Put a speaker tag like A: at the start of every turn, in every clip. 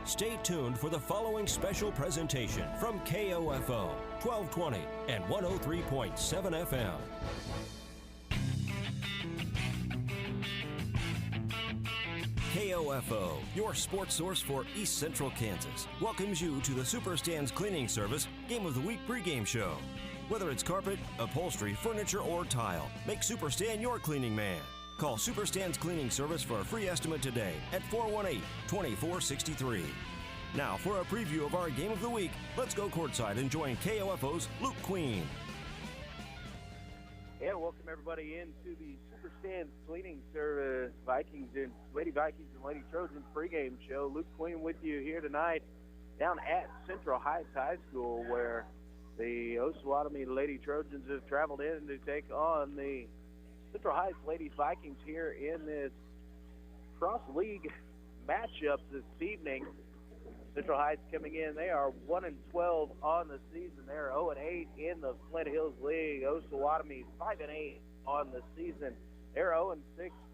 A: Stay tuned for the following special presentation from KOFO 1220 and 103.7 FM. KOFO, your sports source for East Central Kansas, welcomes you to the Superstands Cleaning Service Game of the Week pregame show. Whether it's carpet, upholstery, furniture, or tile, make Superstand your cleaning man. Call Superstands Cleaning Service for a free estimate today at 418-2463. Now, for a preview of our Game of the Week, let's go courtside and join KOFO's Luke Queen.
B: Yeah, welcome everybody into the Superstands Cleaning Service Lady Vikings and Lady Trojans pregame show. Luke Queen with you here tonight down at Central Heights High School, where the Osawatomie Lady Trojans have traveled in to take on the Central Heights Lady Vikings here in this cross-league matchup this evening. Central Heights coming in, they are 1-12 on the season. They're 0-8 in the Flint Hills League. Osawatomie 5-8 on the season. They're 0-6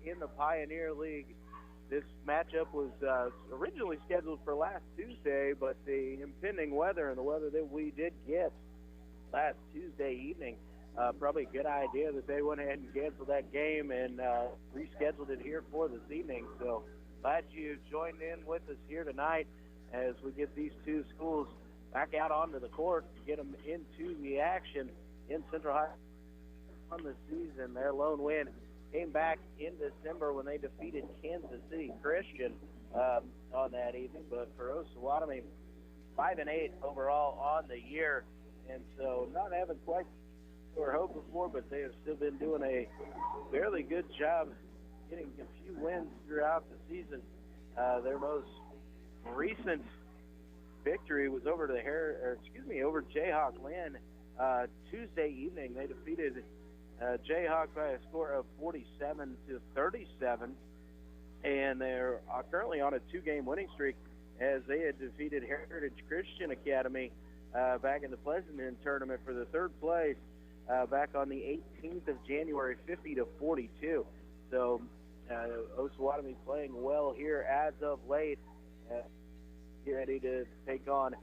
B: in the Pioneer League. This matchup was originally scheduled for last Tuesday, but the impending weather and the weather that we did get last Tuesday evening, probably a good idea that they went ahead and canceled that game and rescheduled it here for this evening. So glad you joined in with us here tonight as we get these two schools back out onto the court to get them into the action in Central Heights on the season. Their lone win came back in December when they defeated Kansas City Christian on that evening. But for Osawatomie, 5-8 overall on the year. And so not having quite or hope before, but they have still been doing a fairly good job getting a few wins throughout the season. Their most recent victory was over Jayhawk Lynn Tuesday evening. They defeated Jayhawk by a score of 47-37, and they're currently on a two-game winning streak as they had defeated Heritage Christian Academy back in the Pleasanton tournament for the third place back on the 18th of January, 50-42. So Osawatomie playing well here as of late. Get ready to take on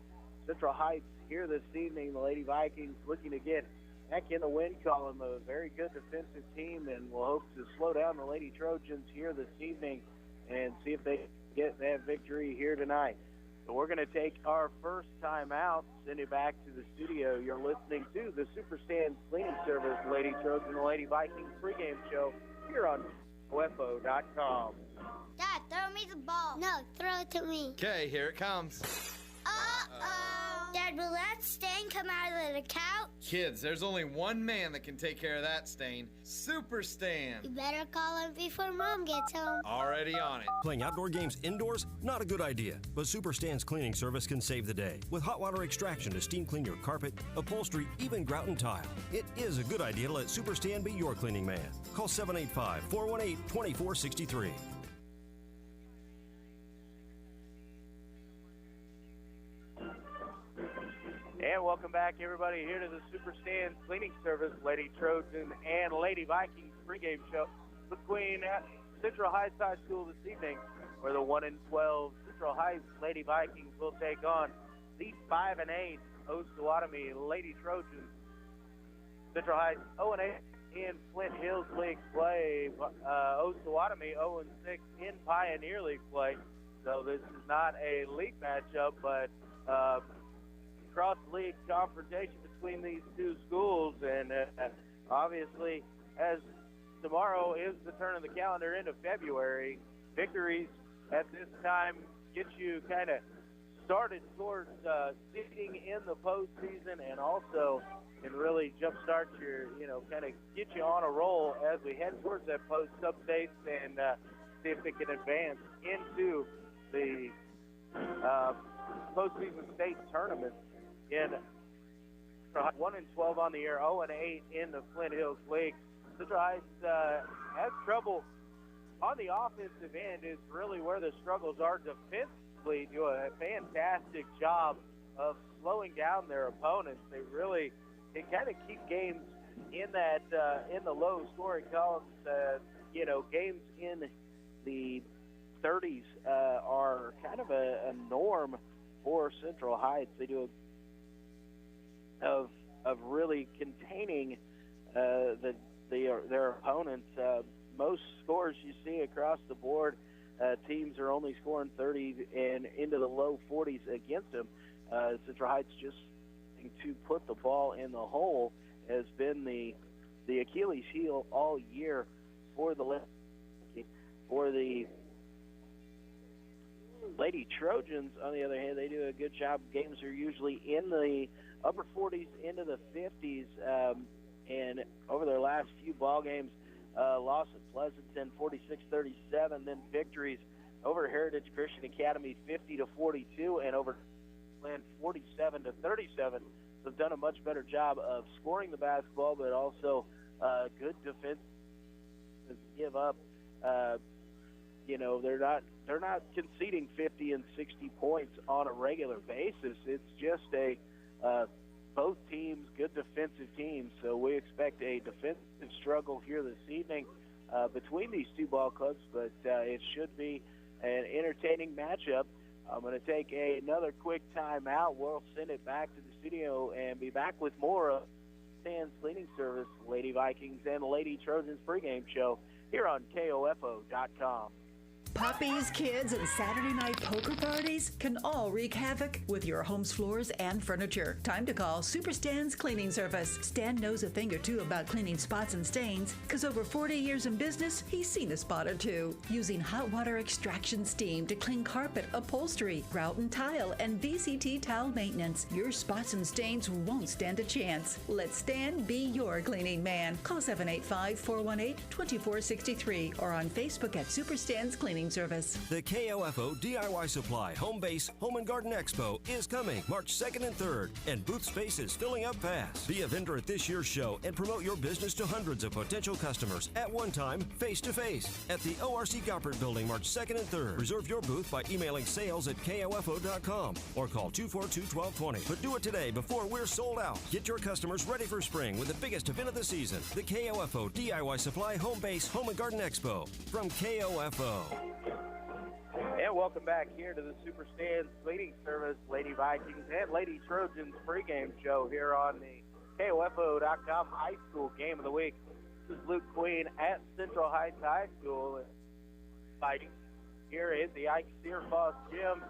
B: Central Heights here this evening. The Lady Vikings looking to get back in the win column. A very good defensive team, and we'll hope to slow down the Lady Trojans here this evening and see if they get that victory here tonight. So we're going to take our first time out, send it back to the studio. You're listening to the Superstands Cleaning Service Lady Trojan and Lady Vikings pregame show here on KOFO.com.
C: Dad, throw me the ball. No, throw it to me.
D: Okay, here it comes.
C: Uh-oh. Dad, will that stain come out of the couch?
D: Kids, there's only one man that can take care of that stain. Superstand.
C: You better call him before Mom gets home.
D: Already on it.
A: Playing outdoor games indoors? Not a good idea, but Superstand's Cleaning Service can save the day with hot water extraction to steam clean your carpet, upholstery, even grout and tile. It is a good idea to let Superstand be your cleaning man. Call 785-418-2463.
B: And welcome back, everybody, here to the Superstands Cleaning Service Lady Trojan and Lady Vikings pregame show. The Queen at Central Heights High School this evening, where the 1-12 Central Heights Lady Vikings will take on the 5-8 Osawatomie Lady Trojans. Central Heights 0-8 in Flint Hills League play. Osawatomie 0-6 in Pioneer League play. So this is not a league matchup, but cross-league confrontation between these two schools, and obviously, as tomorrow is the turn of the calendar into February, victories at this time get you kind of started towards sitting in the postseason, and also can really jumpstart your, kind of get you on a roll as we head towards that post-sub-state and see if it can advance into the postseason state tournament. In 1-12 on the year, 0-8 in the Flint Hills League. Central Heights has trouble on the offensive end is really where the struggles are. Defensively do a fantastic job of slowing down their opponents. They really can kind of keep games in that in the low scoring columns. Games in the 30s are kind of a norm for Central Heights. They do of really containing their opponents. Most scores you see across the board, teams are only scoring 30 and into the low 40s against them. Central Heights just to put the ball in the hole has been the Achilles heel all year for the Lady Trojans. On the other hand, they do a good job. Games are usually in the upper 40s into the 50s, and over their last few ball games, loss at Pleasanton 46-37, then victories over Heritage Christian Academy 50-42, and over Land 47-37. So they've done a much better job of scoring the basketball, but also good defense to give up. They're not conceding 50 and 60 points on a regular basis. It's just both teams, good defensive teams. So we expect a defensive struggle here this evening between these two ball clubs, but it should be an entertaining matchup. I'm going to take another quick timeout. We'll send it back to the studio and be back with more of Stan's Cleaning Service, Lady Vikings and Lady Trojans pregame show here on KOFO.com.
E: Puppies, kids, and Saturday night poker parties can all wreak havoc with your home's floors and furniture. Time to call Super Stan's Cleaning Service. Stan knows a thing or two about cleaning spots and stains, because over 40 years in business, he's seen a spot or two. Using hot water extraction steam to clean carpet, upholstery, grout and tile, and VCT towel maintenance, your spots and stains won't stand a chance. Let Stan be your cleaning man. Call 785-418-2463 or on Facebook at Super Stan's Cleaning Service.
A: The KOFO DIY Supply Home Base Home and Garden Expo is coming March 2nd and 3rd, and booth space is filling up fast. Be a vendor at this year's show and promote your business to hundreds of potential customers at one time, face-to-face, at the ORC Goppert Building March 2nd and 3rd. Reserve your booth by emailing sales@KOFO.com or call 242-1220. But do it today before we're sold out. Get your customers ready for spring with the biggest event of the season, the KOFO DIY Supply Home Base Home and Garden Expo from KOFO.
B: And welcome back here to the Super Stan's Cleaning Service, Lady Vikings and Lady Trojans pregame show here on the KOFO.com High School Game of the Week. This is Luke Queen at Central Heights High School. Fighting here at the Ike Searfoss Gym,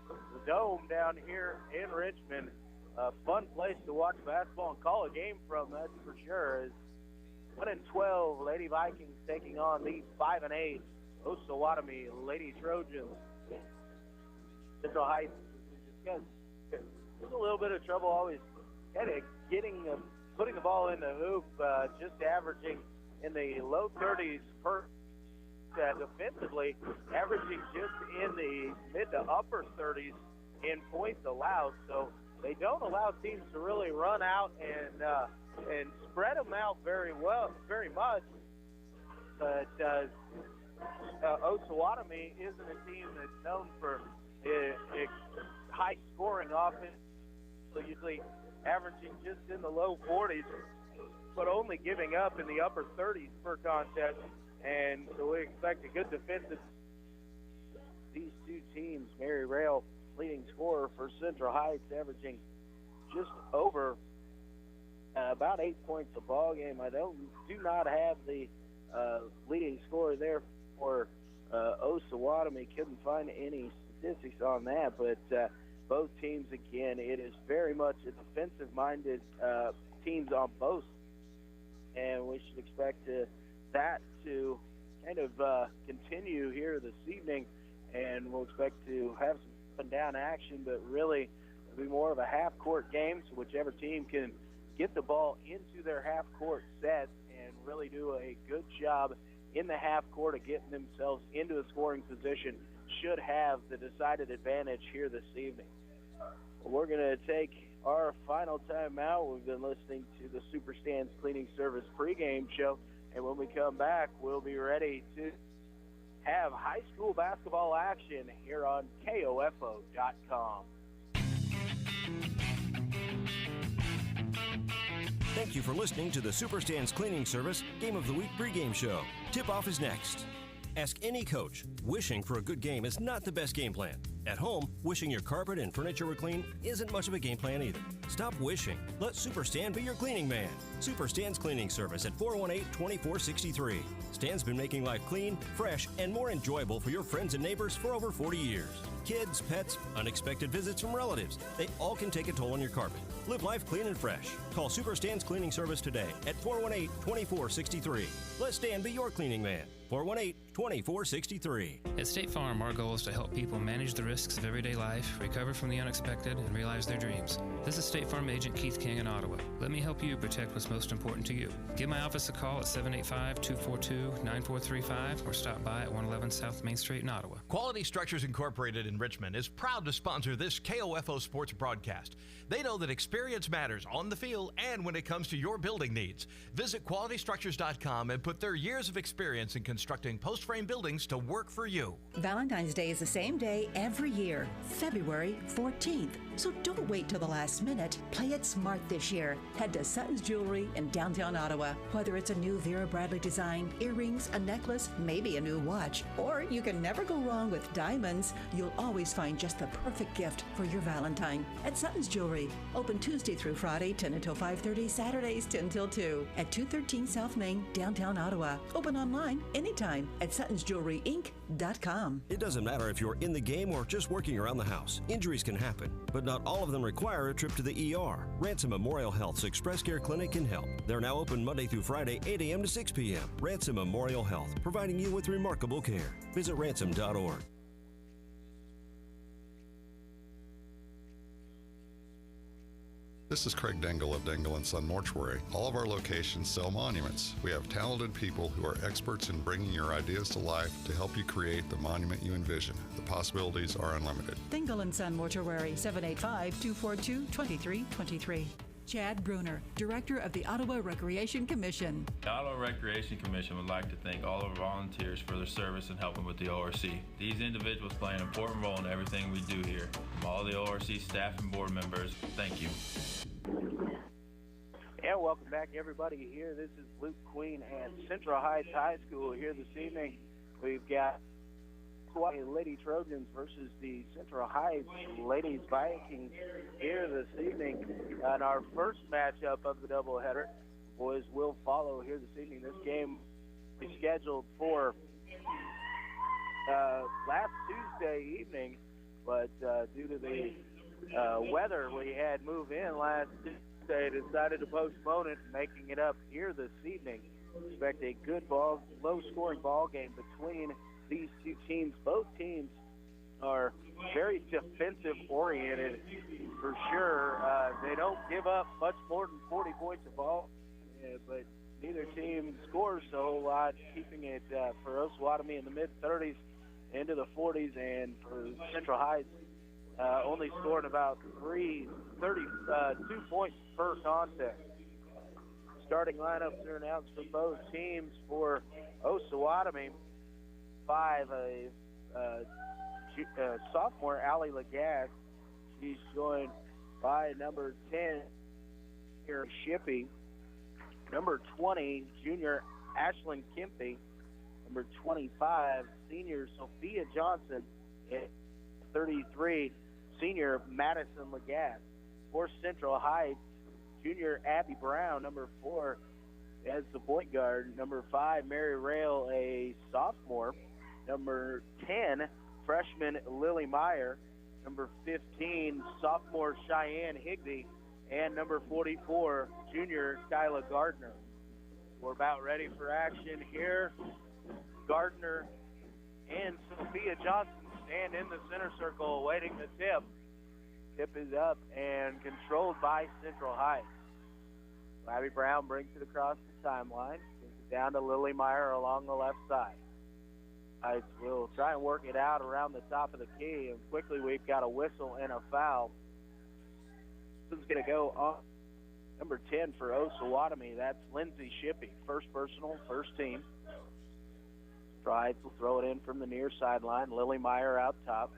B: the Dome down here in Richmond. A fun place to watch basketball and call a game from, that's for sure. 1-12 Lady Vikings taking on the 5-8 Osawatomie Lady Trojans. Central Heights just a little bit of trouble always kind of putting the ball in the hoop, just averaging in the low 30s per defensively, averaging just in the mid to upper 30s in points allowed. So they don't allow teams to really run out and spread them out very much. But Osawatomie isn't a team that's known for high-scoring offense, so usually averaging just in the low 40s, but only giving up in the upper 30s per contest. And so we expect a good defensive. These two teams, Mary Rail, leading scorer for Central Heights, averaging just over about 8 points a ball game. I do not have the leading scorer there for Osawatomie. Couldn't find any statistics on that, but both teams, again, it is very much a defensive-minded teams on both, and we should expect that to kind of continue here this evening, and we'll expect to have some up-and-down action, but really it'll be more of a half-court game, so whichever team can get the ball into their half-court sets and really do a good job in the half court of getting themselves into a scoring position should have the decided advantage here this evening. We're going to take our final timeout. We've been listening to the Super Stan's Cleaning Service pregame show, and when we come back, we'll be ready to have high school basketball action here on KOFO.com.
A: Thank you for listening to the Super Stan's Cleaning Service Game of the Week pregame show. Tip-off is next. Ask any coach. Wishing for a good game is not the best game plan. At home, wishing your carpet and furniture were clean isn't much of a game plan either. Stop wishing. Let Super Stan be your cleaning man. Super Stan's Cleaning Service at 418-2463. Stan's been making life clean, fresh, and more enjoyable for your friends and neighbors for over 40 years. Kids, pets, unexpected visits from relatives, they all can take a toll on your carpet. Live life clean and fresh. Call Super Stan's Cleaning Service today at 418-2463. Let Stan be your cleaning man. 418-2463.
F: At State Farm, our goal is to help people manage the risks of everyday life, recover from the unexpected, and realize their dreams. This is State Farm Agent Keith King in Ottawa. Let me help you protect what's most important to you. Give my office a call at 785-242-9435 or stop by at 111 South Main Street in Ottawa.
G: Quality Structures Incorporated in Richmond is proud to sponsor this KOFO sports broadcast. They know that experience matters on the field and when it comes to your building needs. Visit qualitystructures.com and put their years of experience in constructing post-frame buildings to work for you.
E: Valentine's Day is the same day every year, February 14th. So don't wait till the last minute. Play it smart this year. Head to Sutton's Jewelry in downtown Ottawa. Whether it's a new Vera Bradley design, earrings, a necklace, maybe a new watch, or you can never go wrong with diamonds, you'll always find just the perfect gift for your Valentine at Sutton's Jewelry. Open Tuesday through Friday, 10 until 5:30, Saturdays 10 till 2 at 213 South Main, downtown Ottawa. Open online anytime at suttonsjewelryinc.com.
A: It doesn't matter if you're in the game or just working around the house. Injuries can happen, but not all of them require a trip to the ER. Ransom Memorial Health's Express Care Clinic can help. They're now open Monday through Friday, 8 a.m. to 6 p.m. Ransom Memorial Health, providing you with remarkable care. Visit ransom.org.
H: This is Craig Dengel of Dengel & Son Mortuary. All of our locations sell monuments. We have talented people who are experts in bringing your ideas to life to help you create the monument you envision. The possibilities are unlimited.
E: Dengel & Son Mortuary, 785-242-2323. Chad Bruner, Director of the Ottawa Recreation Commission.
I: The Ottawa Recreation Commission would like to thank all of our volunteers for their service in helping with the ORC. These individuals play an important role in everything we do here. From all the ORC staff and board members, thank you.
B: And welcome back, everybody. Here, this is Luke Queen at Central Heights High School here this evening. We've got Osawatomie Lady Trojans versus the Central Heights Ladies Vikings here this evening. And our first matchup of the doubleheader, boys will follow here this evening. This game is scheduled for last Tuesday evening, but due to the weather we had move in last Tuesday, decided to postpone it, making it up here this evening. Expect a good low-scoring ball game between these two teams. Both teams are very defensive-oriented for sure. They don't give up much more than 40 points a ball, but neither team scores a whole lot, keeping it for Osawatomie in the mid-30s into the 40s, and for Central Heights only scored about 2 points per contest. Starting lineups are announced for both teams. For Osawatomie, 5, sophomore Allie Lagasse. She's joined by number 10, here Shippey, number 20, junior Ashlyn Kempe, number 25, senior Sophia Johnson, and 33, senior Madison Lagasse. For Central Heights, junior Abby Brown, number 4, as the point guard. Number 5, Mary Rail, a sophomore. Number 10, freshman Lily Meyer. Number 15, sophomore Cheyenne Higby. And number 44, junior Skyla Gardner. We're about ready for action here. Gardner and Sophia Johnson stand in the center circle awaiting the tip. Tip is up and controlled by Central Heights. Abby Brown brings it across the timeline. Brings it down to Lily Meyer along the left side. Heights will try and work it out around the top of the key, and quickly we've got a whistle and a foul. This is going to go on number 10 for Osawatomie. That's Lindsay Shippey. First personal, first team. Heights will throw it in from the near sideline. Lily Meyer out top.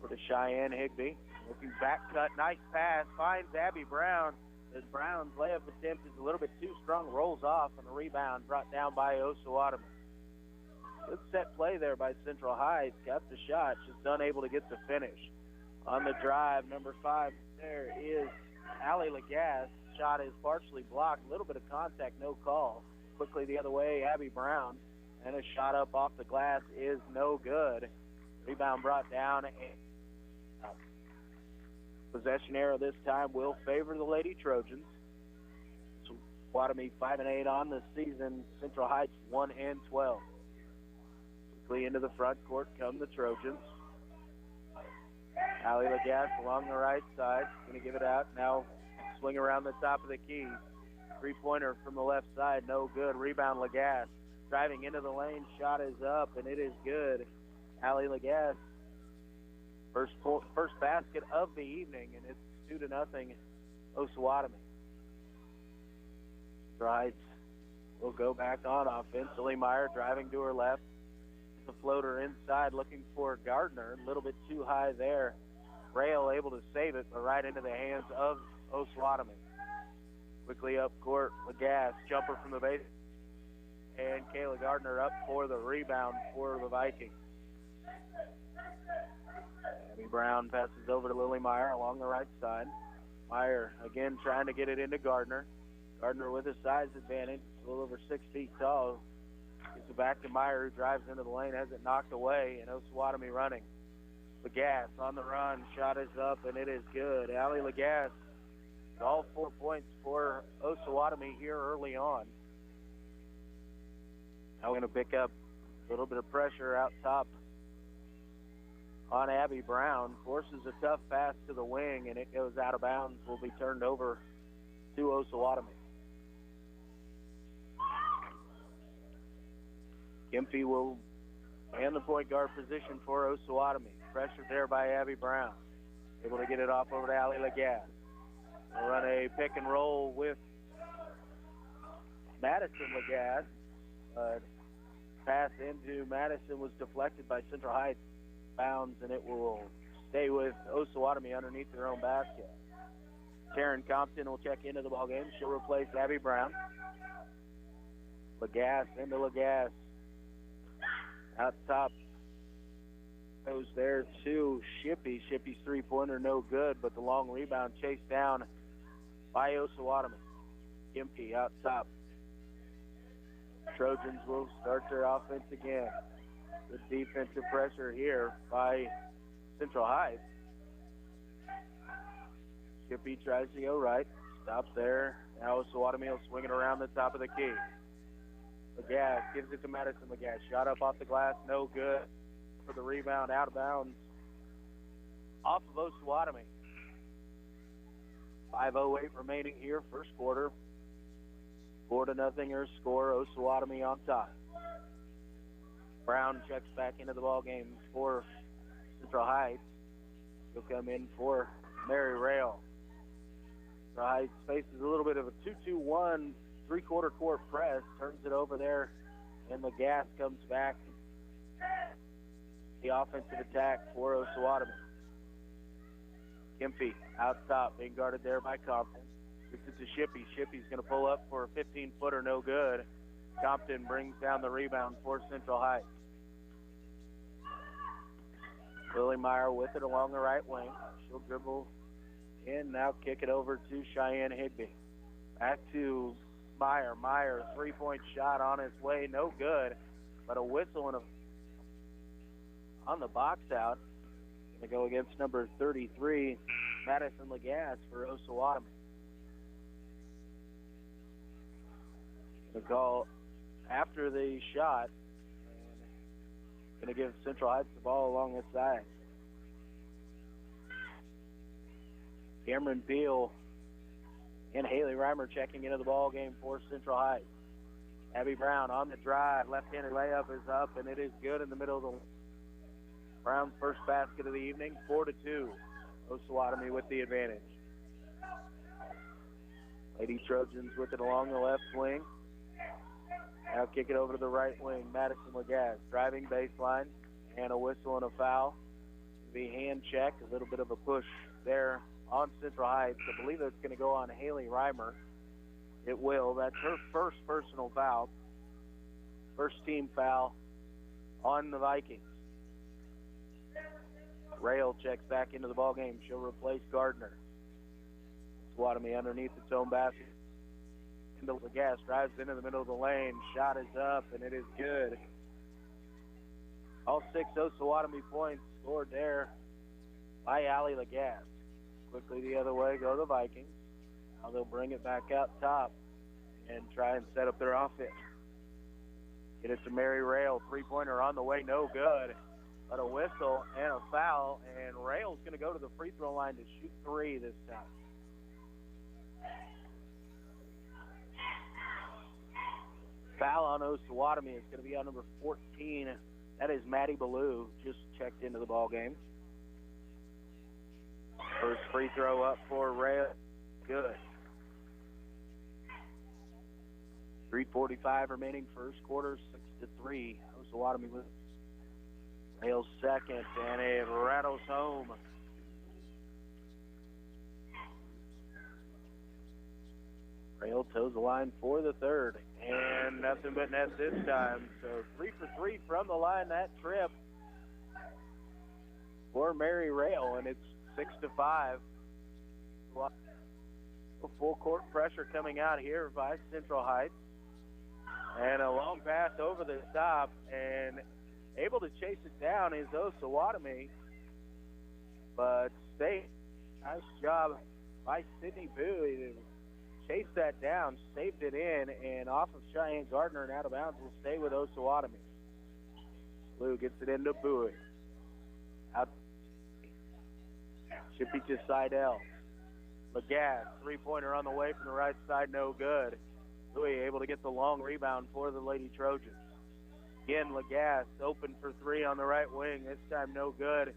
B: For the Cheyenne Higby. Looking back cut, nice pass, finds Abby Brown. As Brown's layup attempt is a little bit too strong, rolls off, and a rebound brought down by Osawatomie. Good set play there by Central Heights. Got the shot, just unable to get the finish. On the drive, number 5 there is Allie Lagasse. Shot is partially blocked. A little bit of contact, no call. Quickly the other way, Abby Brown. And a shot up off the glass is no good. Rebound brought down. Possession arrow this time will favor the Lady Trojans. Osawatomie 5-8 on the season. Central Heights 1-12. Quickly into the front court come the Trojans. Allie Lagasse along the right side. Going to give it out. Now swing around the top of the key. Three-pointer from the left side. No good. Rebound Lagasse. Driving into the lane. Shot is up, and it is good. Allie Lagasse. First basket of the evening, and it's 2-0 Osawatomie. Strides will go back on offense. Lily Meyer driving to her left. The floater inside looking for Gardner. A little bit too high there. Rail able to save it, but right into the hands of Osawatomie. Quickly up court, Lagasse, jumper from the base. And Kayla Gardner up for the rebound for the Vikings. Abby Brown passes over to Lily Meyer along the right side. Meyer again trying to get it into Gardner. Gardner with a size advantage, a little over 6 feet tall. Gives it back to Meyer, who drives into the lane, has it knocked away, and Osawatomie running. Lagasse on the run, shot is up, and it is good. Allie Lagasse, all 4 points for Osawatomie here early on. Now we're going to pick up a little bit of pressure out top on Abby Brown. Forces a tough pass to the wing, and it goes out of bounds. Will be turned over to Osawatomie. Kempy will hand the point guard position for Osawatomie. Pressure there by Abby Brown. Able to get it off over to Allie Lagasse. We'll run a pick and roll with Madison Lagasse. Pass into Madison was deflected by Central Heights. Bounds, and it will stay with Osawatomie underneath their own basket. Taryn Compton will check into the ballgame. She'll replace Abby Brown. Lagasse into Lagasse. Out top goes there to Shippey. Shippey's three-pointer no good, but the long rebound chased down by Osawatomie. Gimpy out top. Trojans will start their offense again. Good defensive pressure here by Central Heights. Shippey tries to go right. Stops there. Now Osawatomie will swing it around the top of the key. Lagasse gives it to Madison Lagasse. Shot up off the glass, no good. For the rebound, out of bounds. Off of Osawatomie. 5:08 remaining here, first quarter. 4-0 your score. Osawatomie on top. Brown checks back into the ball game for Central Heights. He'll come in for Mary Rail. Central Heights faces a little bit of a 2-2-1 three-quarter court press. Turns it over there, and Lagasse comes back. The offensive attack for Osawatomie. Kempy out top, being guarded there by Compton. Gives it to Shippey. Shippey's going to pull up for a 15-footer, no good. Compton brings down the rebound for Central Heights. Lily Meyer with it along the right wing. She'll dribble in, now kick it over to Cheyenne Higby. Back to Meyer. Meyer, three-point shot on its way, no good. But a whistle and on the box out. Going to go against number 33, Madison Lagasse for Osawatomie. Going to call after the shot. Going to give Central Heights the ball along this side. Cameron Peel and Haley Reimer checking into the ball game for Central Heights. Abby Brown on the drive. Left-handed layup is up, and it is good in the middle of the Brown's first basket of the evening, 4-2. Osawatomie with the advantage. Lady Trojans with it along the left wing. Now kick it over to the right wing. Madison Lagasse driving baseline, and a whistle and a foul. The hand check, a little bit of a push there on Central Heights. I believe that's going to go on Haley Reimer. It will. That's her first personal foul. First team foul on the Vikings. Rail checks back into the ball game. She'll replace Gardner. Osawatomie underneath its own basket. Into the gas, drives into the middle of the lane. Shot is up, and it is good. All 6 Osawatomie points scored there by Allie Lagasse. Quickly the other way go the Vikings. Now they'll bring it back out top and try and set up their offense. Get it to Mary Rail. Three-pointer on the way, no good. But a whistle and a foul, and Rail's going to go to the free throw line to shoot 3 this time. Foul on Osawatomie is going to be on number 14. That is Maddie Ballou, just checked into the ball game. First free throw up for Rail. Good. 3:45 remaining first quarter, 6-3. Osawatomie with Rail's second, and it rattles home. Rail toes the line for the third, and nothing but net this time. So 3 for 3 from the line that trip for Mary Rail, and it's 6-5. Full court pressure coming out here by Central Heights. And a long pass over the top, and able to chase it down is Osawatomie. But State, nice job by Sydney Bowie to chase that down, saved it in, and off of Cheyenne Gardner and out of bounds will stay with Osawatomie. Blue gets it into Bowie. Out. Shippy to Seidel. Lagasse, three-pointer on the way from the right side, no good. Bowie able to get the long rebound for the Lady Trojans. Again, Lagasse open for 3 on the right wing. This time no good.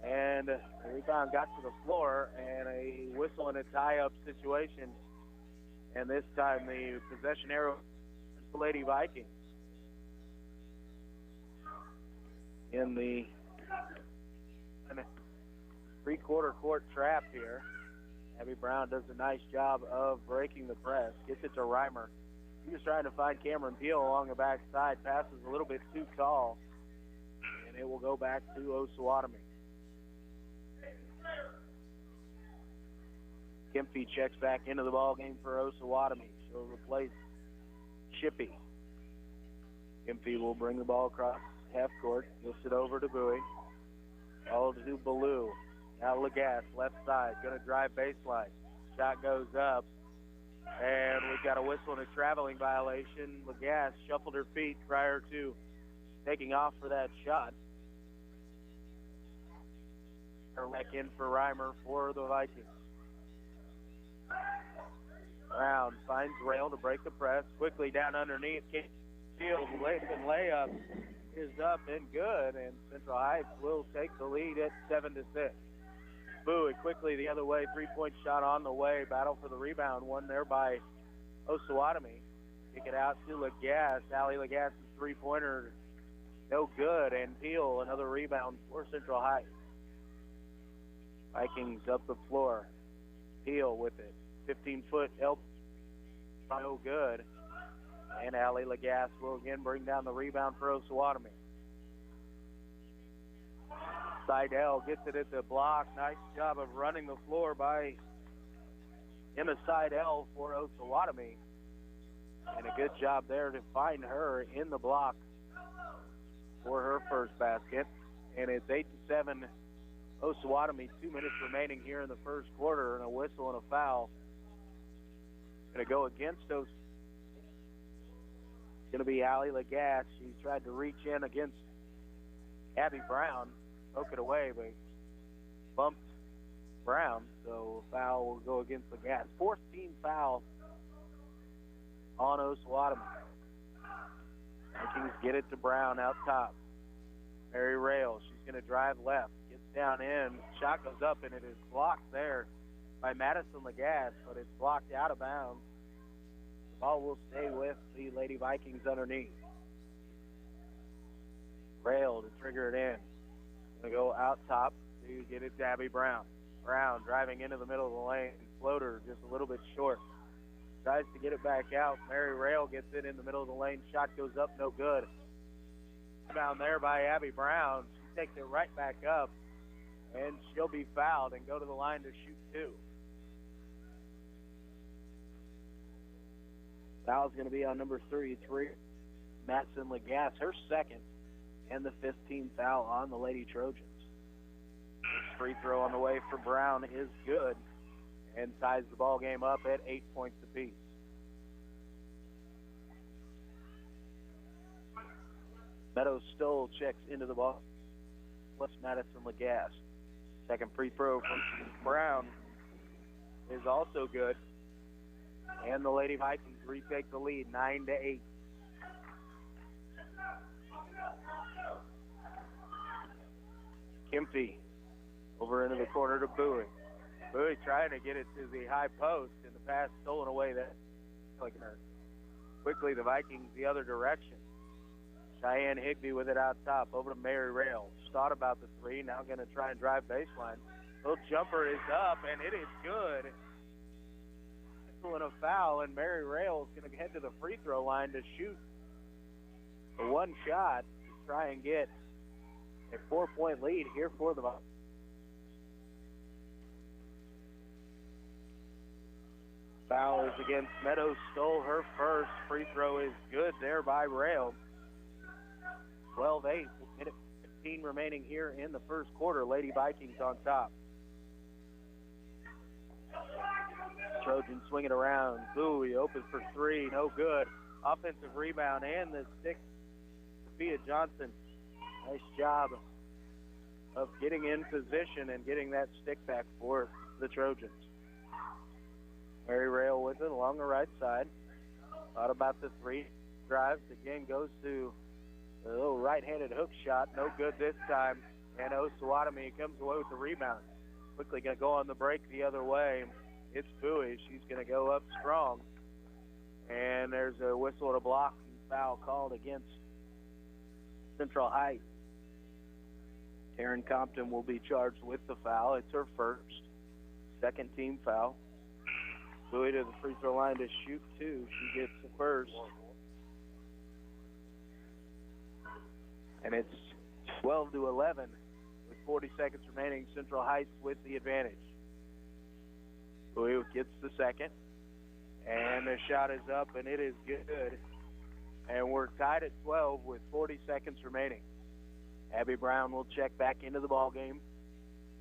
B: And the rebound got to the floor, and a whistle and a tie-up situation. And this time the possession arrow is the Lady Vikings. In the three-quarter court trap here. Abby Brown does a nice job of breaking the press. Gets it to Reimer. He was trying to find Cameron Peel along the backside. Passes a little bit too tall. And it will go back to Osawatomie. Kempy checks back into the ball game for Osawatomie. She'll replace Shippy. Kempy will bring the ball across half court. Gets it over to Bowie. All to Ballou. Now Lagasse, left side, going to drive baseline. Shot goes up, and we've got a whistle and a traveling violation. Lagasse shuffled her feet prior to taking off for that shot. Back in for Reimer for the Vikings. Brown finds Rail to break the press. Quickly down underneath. Field layup is up and good, and Central Heights will take the lead at 7-6. Bowie quickly the other way, three-point shot on the way. Battle for the rebound, won there by Osawatomie. Kick it out to Lagasse. Allie Lagasse's three-pointer, no good. And Peel, another rebound for Central Heights. Vikings up the floor. Peel with it. 15-foot help, no good. And Allie Lagasse will again bring down the rebound for Osawatomie. Seidel gets it at the block. Nice job of running the floor by Emma Seidel for Osawatomie. And a good job there to find her in the block for her first basket. And it's 8-7 Osawatomie. 2 minutes remaining here in the first quarter, and a whistle and a foul. Going to go against those. Going to be Allie Lagasse. She tried to reach in against Abby Brown. Broke it away, but bumped Brown, so foul will go against Lagasse. 14 foul on Osawatomie. Vikings get it to Brown out top. Mary Rail, she's going to drive left, gets down in, shot goes up, and it is blocked there by Madison Lagasse, but it's blocked out of bounds. The ball will stay with the Lady Vikings underneath. Rail to trigger it in. Going to go out top to get it to Abby Brown. Brown driving into the middle of the lane. Floater just a little bit short. Tries to get it back out. Mary Rail gets it in the middle of the lane. Shot goes up, no good. Down there by Abby Brown. She takes it right back up, and she'll be fouled and go to the line to shoot 2. Foul's going to be on number 33, Madison Lagasse, her second, and the 15th foul on the Lady Trojans. This free throw on the way for Brown is good and ties the ball game up at 8 points apiece. Meadows Stoll checks into the ball, plus Madison Lagasse. Second free throw from Brown is also good. And the Lady Vikings retake the lead, 9-8. Kempty over into the corner to Bowie. Bowie trying to get it to the high post, and the pass stolen away. Quickly, the Vikings the other direction. Cheyenne Higby with it out top, over to Mary Rail. Thought about the three, now going to try and drive baseline. Little jumper is up, and it is good. And a foul, and Mary Rail is going to head to the free throw line to shoot the one shot to try and get a 4-point lead here for the Vikings. Foul is against Meadows. Stole her first. Free throw is good there by Rail. 12-8, minute 15 remaining here in the first quarter. Lady Vikings on top. Trojans swing it around. Bowie open for three, no good. Offensive rebound and the stick. Sophia Johnson, nice job of getting in position and getting that stick back for the Trojans. Mary Rail with it along the right side. Thought about the three. Drives again, goes to a little right-handed hook shot. No good this time. And Osawatomie comes away with the rebound. Quickly going to go on the break the other way. It's Bowie. She's going to go up strong. And there's a whistle and a block and foul called against Central Heights. Taryn Compton will be charged with the foul. It's her first. Second team foul. Bowie to the free throw line to shoot two. She gets the first. And it's 12-11 with 40 seconds remaining. Central Heights with the advantage. Bowie gets the second. And the shot is up, and it is good. And we're tied at 12 with 40 seconds remaining. Abby Brown will check back into the ball game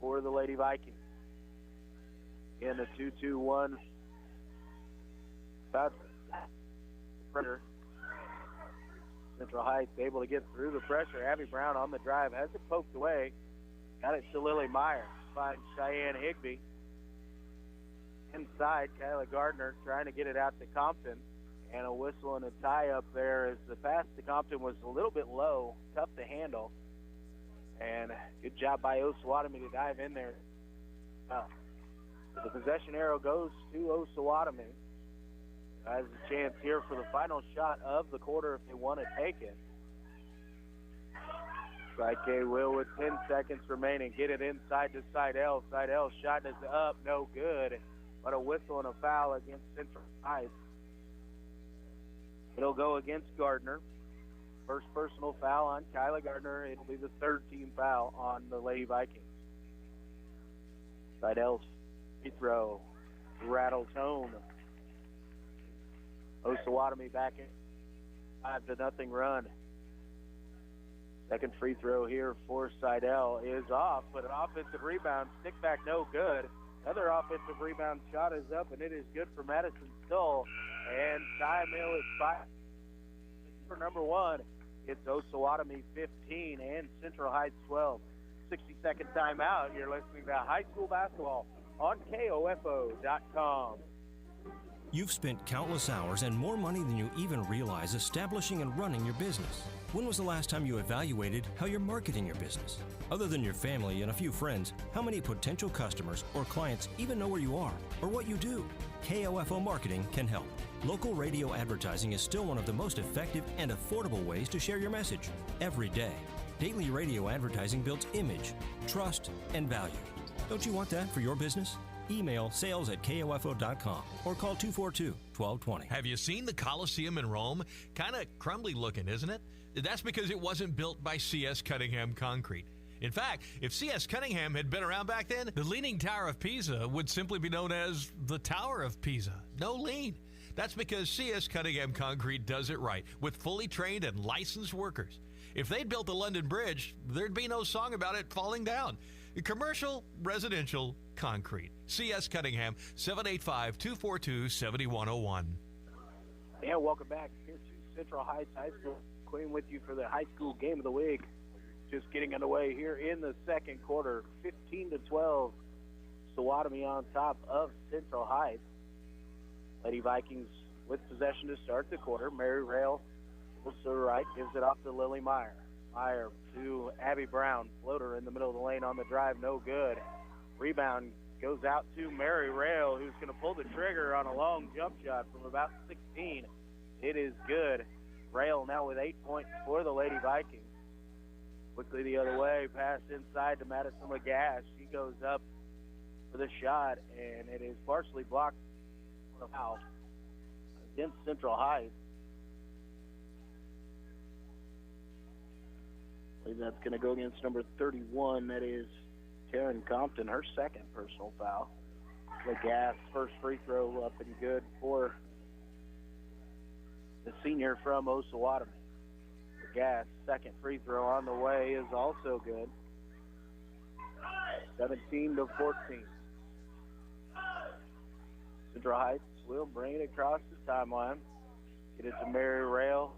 B: for the Lady Vikings. In the 2-2-1. About pressure. Central Heights able to get through the pressure. Abby Brown on the drive has it poked away. Got it to Lily Meyer. Finds Cheyenne Higby. Inside, Kyla Gardner trying to get it out to Compton. And a whistle and a tie up there as the pass to Compton was a little bit low, tough to handle. And good job by Osawatomie to dive in there. The possession arrow goes to Osawatomie. Has a chance here for the final shot of the quarter if they want to take it. Psyche will with 10 seconds remaining. Get it inside to Seidel. Seidel's shot is up, no good. But a whistle and a foul against Central Heights. It'll go against Gardner. First personal foul on Kyla Gardner. It'll be the third team foul on the Lady Vikings. Seidel's free throw rattles home. Osawatomie back in 5-0 run. Second free throw here for Seidel is off, but an offensive rebound, stick back, no good. Another offensive rebound shot is up, and it is good for Madison Stoll. And Ty Mill is 5 for number one. It's Osawatomie 15 and Central Heights 12. 60-second timeout. You're listening to high school basketball on KOFO.com.
A: You've spent countless hours and more money than you even realize establishing and running your business. When was the last time you evaluated how you're marketing your business? Other than your family and a few friends, how many potential customers or clients even know where you are or what you do? KOFO Marketing can help. Local radio advertising is still one of the most effective and affordable ways to share your message every day. Daily radio advertising builds image, trust, and value. Don't you want that for your business? Email sales@kofo.com or call 242-1220.
G: Have you seen the Coliseum in Rome? Kind of crumbly looking, isn't it? That's because it wasn't built by C.S. Cunningham Concrete. In fact, if C.S. Cunningham had been around back then, the Leaning Tower of Pisa would simply be known as the Tower of Pisa. No lean. That's because C.S. Cunningham Concrete does it right, with fully trained and licensed workers. If they'd built the London Bridge, there'd be no song about it falling down. Commercial, residential, concrete. C.S. Cunningham, 785-242-7101.
B: And welcome back here to Central Heights High School. Quinn with you for the high school game of the week. Just getting underway here in the second quarter, 15-12. Osawatomie on top of Central Heights. Lady Vikings with possession to start the quarter. Mary Rail goes to the right, gives it off to Lily Meyer. Meyer to Abby Brown. Floater in the middle of the lane on the drive, no good. Rebound goes out to Mary Rail, who's going to pull the trigger on a long jump shot from about 16. It is good. Rail now with 8 points for the Lady Vikings. Quickly the other way, pass inside to Madison Lagasse. She goes up for the shot, and it is partially blocked for a foul against Central Heights. I believe that's going to go against number 31. That is Taryn Compton, her second personal foul. Lagasse, first free throw up and good for the senior from Osawatomie. Lagasse, second free throw on the way is also good. 17-14. Central Heights will bring it across the timeline. Get it to Mary Rail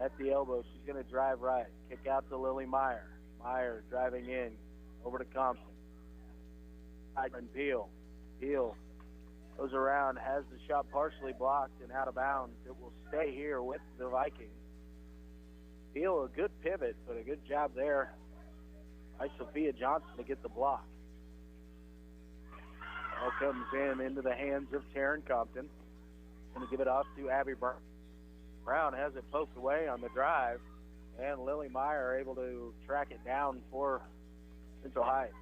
B: at the elbow. She's going to drive right. Kick out to Lily Meyer. Meyer driving in over to Compton. And Peel. Peel goes around, has the shot partially blocked and out of bounds. It will stay here with the Vikings. Peel, a good pivot, but a good job there by Sophia Johnson to get the block. All comes into the hands of Taryn Compton. Going to give it off to Abby Brown. Brown has it poked away on the drive, and Lily Meyer able to track it down for Central Heights.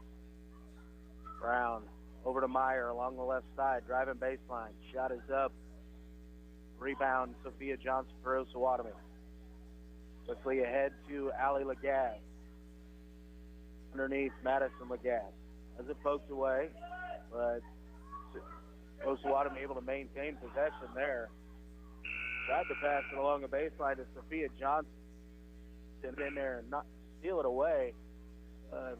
B: Brown over to Meyer along the left side, driving baseline. Shot is up. Rebound, Sophia Johnson for Osawatomie. Quickly ahead to Allie Lagasse. Underneath Madison Lagasse. Has it poked away, but Osawatomie able to maintain possession there. Tried to pass it along the baseline to Sophia Johnson. In there and not steal it away.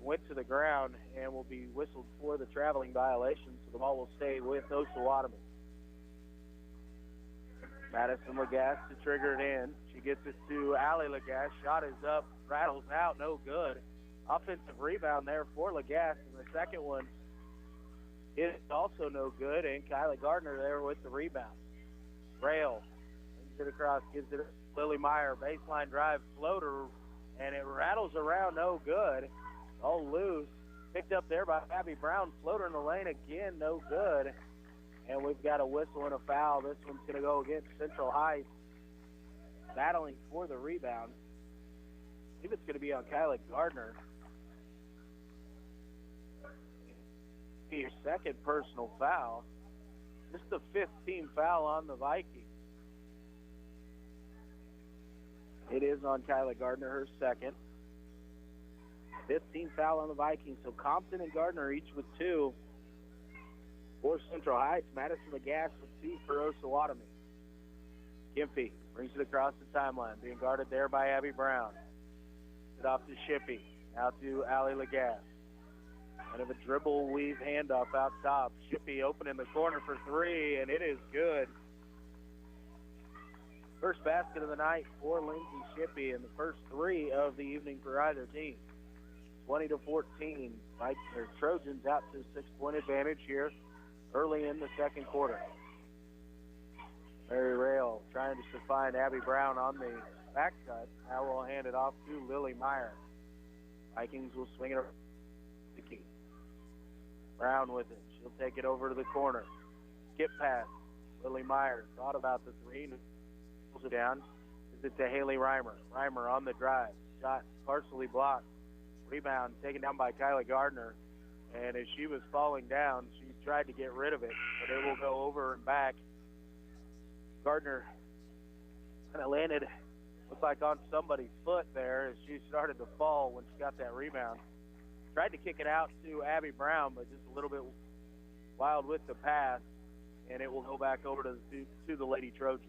B: Went to the ground and will be whistled for the traveling violation, so the ball will stay with Osawatomie. Madison Lagasse to trigger it in. She gets it to Allie Lagasse. Shot is up, rattles out, no good. Offensive rebound there for Lagasse, and the second one is also no good, and Kylie Gardner there with the rebound. Rail brings it across, gives it to Lily Meyer. Baseline drive, floater, and it rattles around, no good. All loose. Picked up there by Abby Brown. Floater in the lane again, no good. And we've got a whistle and a foul. This one's going to go against Central Heights. Battling for the rebound. I think it's going to be on Kylie Gardner. Your second personal foul. This is the 15th foul on the Vikings. It is on Kylie Gardner, her second. 15th foul on the Vikings. So Compton and Gardner each with 2. For Central Heights, Madison Lagasse with 2 for Osawatomie. Gimpy brings it across the timeline, being guarded there by Abby Brown. It off to Shippey. Now to Allie Lagasse. Kind of a dribble weave handoff out top. Shippey open in the corner for 3, and it is good. First basket of the night for Lindsay Shippey, and the first 3 of the evening for either team. 20-14. Trojans out to a 6-point advantage here early in the second quarter. Mary Rail trying to find Abby Brown on the backside. Now we'll hand it off to Lily Meyer. Vikings will swing it around the key. Brown with it. She'll take it over to the corner. Skip pass. Lily Meyer thought about the 3. Pulls it down. Gives it to Haley Reimer. Reimer on the drive. Shot partially blocked. Rebound taken down by Kylie Gardner. And as she was falling down, she tried to get rid of it, but it will go over and back. Gardner kind of landed, looked like on somebody's foot there as she started to fall when she got that rebound. Tried to kick it out to Abby Brown, but just a little bit wild with the pass, and it will go back over to the Lady Trojans.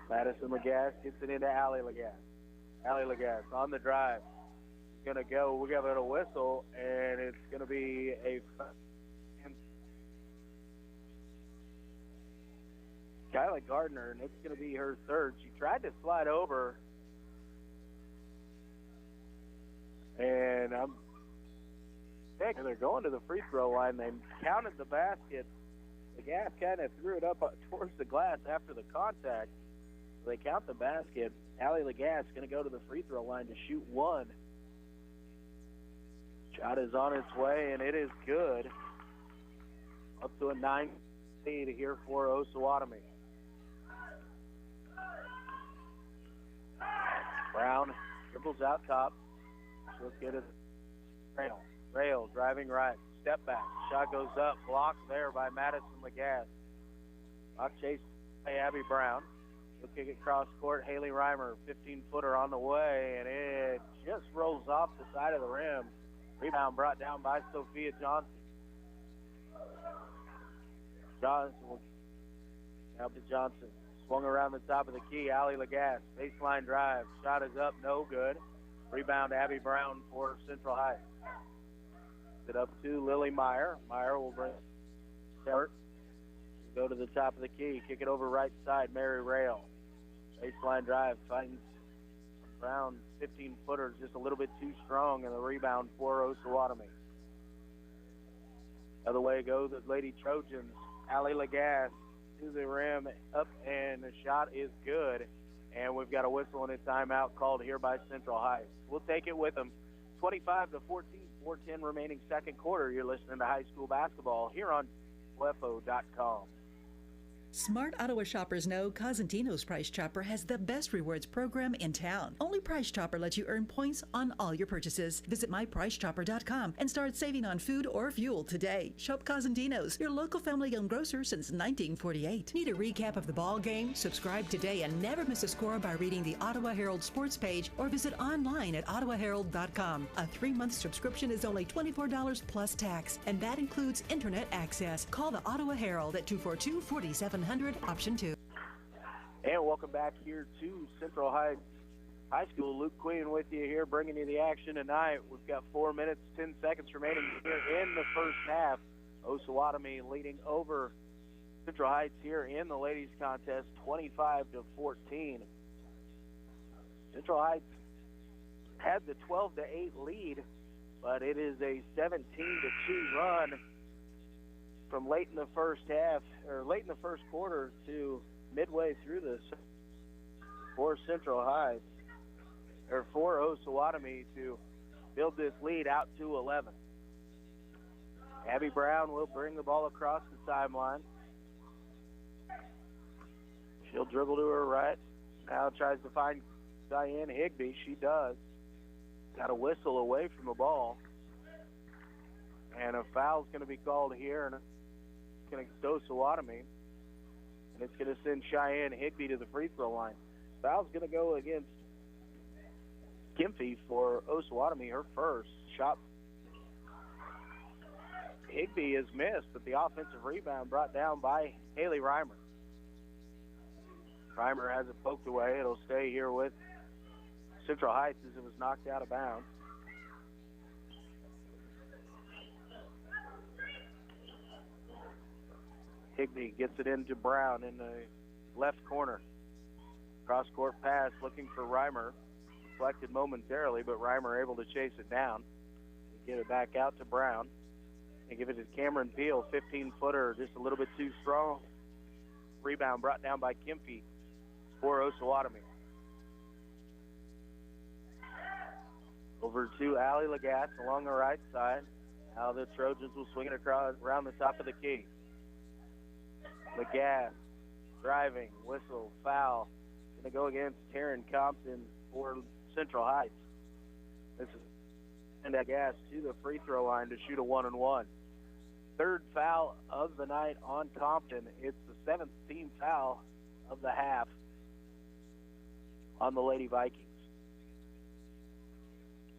B: Madison Lagasse gets it into Allie Lagasse. Allie Lagasse on the drive. Going to go. We got a whistle, and it's going to be a Kyla Gardner, and it's going to be her third. She tried to slide over, and I'm thinking they're going to the free throw line. They counted the basket. The gas kind of threw it up towards the glass after the contact. So they count the basket. Allie Lagasse is going to go to the free throw line to shoot one. Shot is on its way, and it is good. Up to a 9 lead here for Osawatomie. Brown dribbles out top. She'll get it. Rail driving right. Step back. Shot goes up. Blocked there by Madison Lagasse. Block chased by Abby Brown. She'll kick it cross court. Haley Reimer, 15-footer on the way, and it just rolls off the side of the rim. Rebound brought down by Sophia Johnson. Johnson will out to Johnson. Swung around the top of the key. Allie Lagasse, baseline drive. Shot is up, no good. Rebound Abby Brown for Central Heights. It up to Lily Meyer. Meyer will bring start. Go to the top of the key. Kick it over right side. Mary Rail. Baseline drive. Finds Brown, 15-footer, just a little bit too strong, and the rebound for Osawatomie. Other way goes the Lady Trojans. Allie Lagasse to the rim, up, and the shot is good. And we've got a whistle and a timeout called here by Central Heights. We'll take it with them. 25-14, 4:10 remaining second quarter. You're listening to high school basketball here on KOFO.com.
E: Smart Ottawa shoppers know Cosentino's Price Chopper has the best rewards program in town. Only Price Chopper lets you earn points on all your purchases. Visit mypricechopper.com and start saving on food or fuel today. Shop Cosentino's, your local family-owned grocer since 1948. Need a recap of the ball game? Subscribe today and never miss a score by reading the Ottawa Herald sports page or visit online at ottawaherald.com. A 3-month subscription is only $24 plus tax, and that includes internet access. Call the Ottawa Herald at 242-4700. Option 2.
B: And welcome back here to Central Heights High School. Luke Queen with you here, bringing you the action tonight. We've got 4 minutes, 10 seconds remaining here in the first half. Osawatomie leading over Central Heights here in the ladies contest, 25-14. Central Heights had the 12-8 lead, but it is a 17-2 run from late in the first half, or late in the first quarter to midway through this for Central Heights, or for Osawatomie to build this lead out to 11. Abby Brown will bring the ball across the timeline. She'll dribble to her right. Now tries to find Diane Higby. She does. Got a whistle away from the ball. And a foul's going to be called here, and going to Osawatomie, and it's going to send Cheyenne Higby to the free throw line. Foul's going to go against Gimpy for Osawatomie, her first shot. Higby is missed, but the offensive rebound brought down by Haley Reimer. Reimer has it poked away. It'll stay here with Central Heights as it was knocked out of bounds. Higby gets it into Brown in the left corner. Cross-court pass looking for Reimer. Deflected momentarily, but Reimer able to chase it down. Get it back out to Brown. And give it to Cameron Peel, 15-footer, just a little bit too strong. Rebound brought down by Kempy for Osawatomie. Over to Allie Lagasse along the right side. Now the Trojans will swing it across around the top of the key. Lagasse driving, whistle, foul. to go against Taryn Compton for Central Heights. This is and Gas to the free throw line to shoot a 1-and-1. Third foul of the night on Compton. It's the seventh team foul of the half on the Lady Vikings.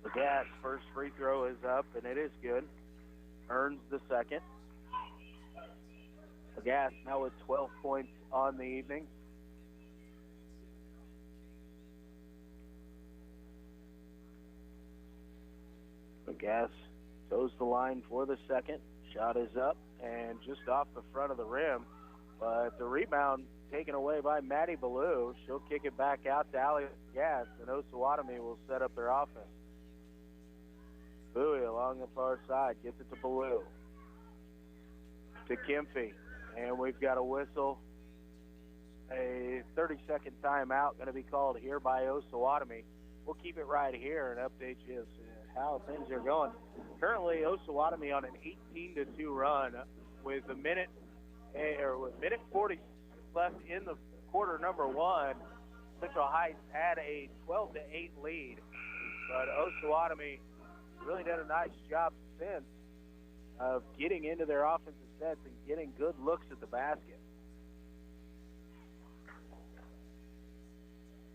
B: The Gas first free throw is up, and it is good. Earns the second. The Gas now with 12 points on the evening. The Gas goes the line for the second. Shot is up and just off the front of the rim. But the rebound taken away by Maddie Ballou. She'll kick it back out to Allie Gas, and Osawatomie will set up their offense. Bowie along the far side gets it to Ballou. To Kemphy. And we've got a whistle. A 30-second timeout going to be called here by Osawatomie. We'll keep it right here and update you as to how things are going. Currently, Osawatomie on an 18-2 run with minute 40 left in the quarter number one. Central Heights had a 12-8 lead, but Osawatomie really done a nice job since of getting into their offensive sets and getting good looks at the basket.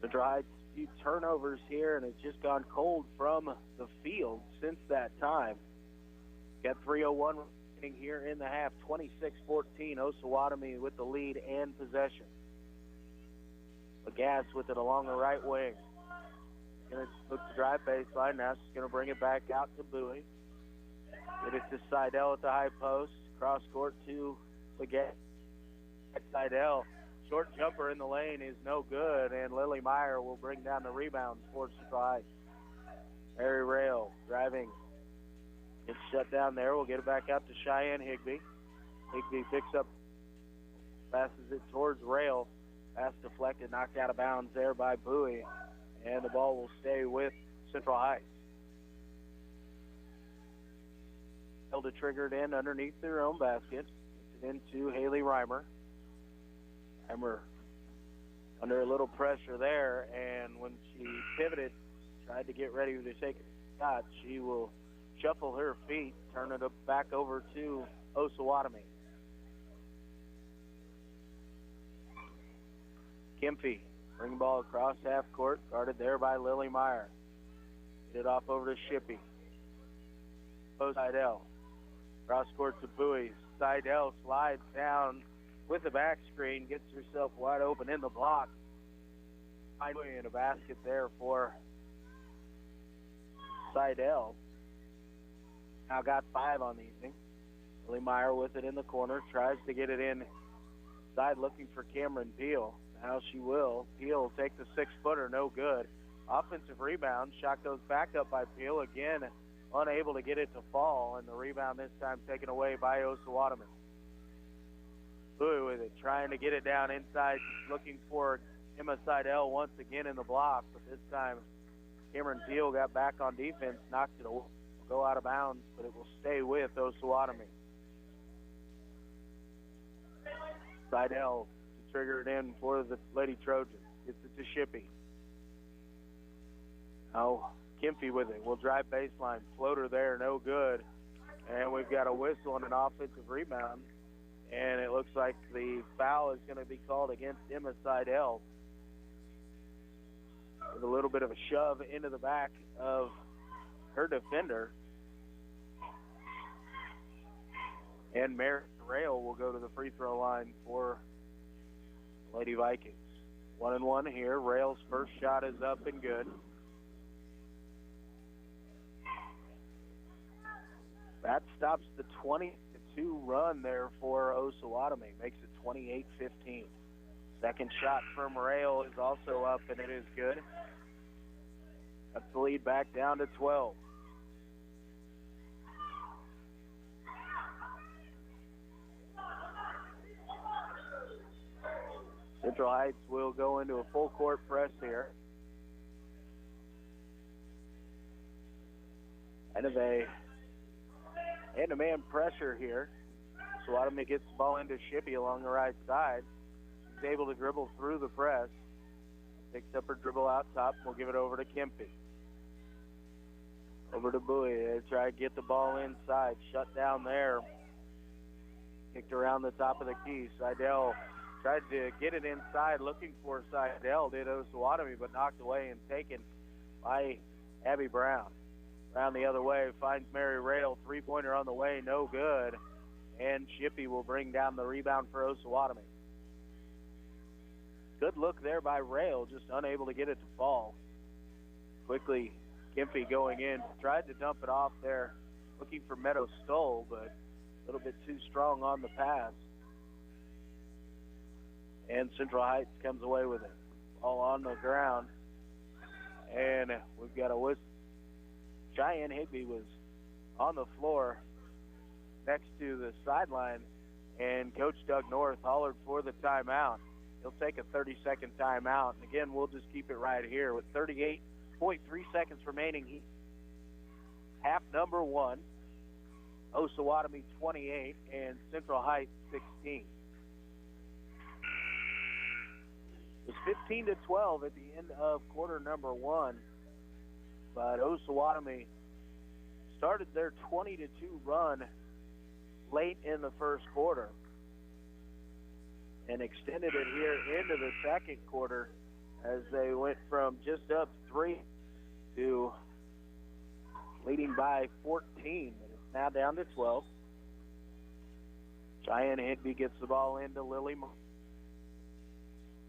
B: Central Heights, a few turnovers here, and it's just gone cold from the field since that time. Got 3:01 remaining here in the half, 26-14. Osawatomie with the lead and possession. Gas with it along the right wing. Going to look to drive baseline. Now she's going to bring it back out to Bowie. Get it to Seidel at the high post. Cross court to Leggett. Seidel. Short jumper in the lane is no good, and Lily Meyer will bring down the rebound for Central Heights. Mary Rail driving. Gets shut down there. We'll get it back out to Cheyenne Higbee. Higbee picks up, passes it towards Rail. Pass deflected, knocked out of bounds there by Bowie, and the ball will stay with Central Heights. Held it triggered in underneath their own basket. Gets it into Haley Reimer. Reimer under a little pressure there, and when she pivoted, tried to get ready to take a shot, she will shuffle her feet, turn it back over to Osawatomie. Kemphy, bring the ball across half court, guarded there by Lily Meyer. Get it off over to Shippey. Seidel. Cross court to Bowie. Seidel slides down with the back screen, gets herself wide open in the block. Bowie in a basket there for Seidel. Now got 5 on the evening. Lily Meyer with it in the corner, tries to get it in side looking for Cameron Peel. Now she will. Peel will take the 6-footer, no good. Offensive rebound. Shot goes back up by Peel again, unable to get it to fall, and the rebound this time taken away by Osawatomie. Bowie with it, trying to get it down inside, looking for Emma Seidel once again in the block, but this time Cameron Peel got back on defense, knocked it away. Go out of bounds, but it will stay with Osawatomie. Seidel to trigger it in for the Lady Trojans. Gets it to Shippey. Now Kemphy with it. We'll drive baseline. Floater there, no good. And we've got a whistle and an offensive rebound. And it looks like the foul is going to be called against Emma Seidel. With a little bit of a shove into the back of her defender. And Mary Rail will go to the free throw line for Lady Vikings. 1-and-1 here. Rail's first shot is up and good. That stops the 22 run there for Osawatomie. Makes it 28-15. Second shot from Rail is also up, and it is good. That's the lead back down to 12. Central Heights will go into a full court press here. And a man pressure here. Osawatomie gets the ball into Shippey along the right side. He's able to dribble through the press. Picks up her dribble out top. We'll give it over to Kempy. Over to Bowie. They try to get the ball inside. Shut down there. Kicked around the top of the key. Seidel tried to get it inside, looking for Seidel. Did Osawatomie, but knocked away and taken by Abby Brown. Brown the other way. Finds Mary Rail. Three-pointer on the way. No good. And Shippey will bring down the rebound for Osawatomie. Good look there by Rail, just unable to get it to fall. Quickly, Kempy going in, tried to dump it off there, looking for Meadow Stoll, but a little bit too strong on the pass. And Central Heights comes away with it. All on the ground. And we've got a whistle. Cheyenne Higby was on the floor next to the sideline, and Coach Doug North hollered for the timeout. He'll take a 30-second timeout. And again, we'll just keep it right here with 38.3 seconds remaining. Half number one, Osawatomie 28 and Central Heights 16. It was 15-12 at the end of quarter number one, but Osawatomie started their 20-2 run late in the first quarter and extended it here into the second quarter as they went from just up 3 to leading by 14. And it's now down to 12. Cheyenne Higby gets the ball into Lily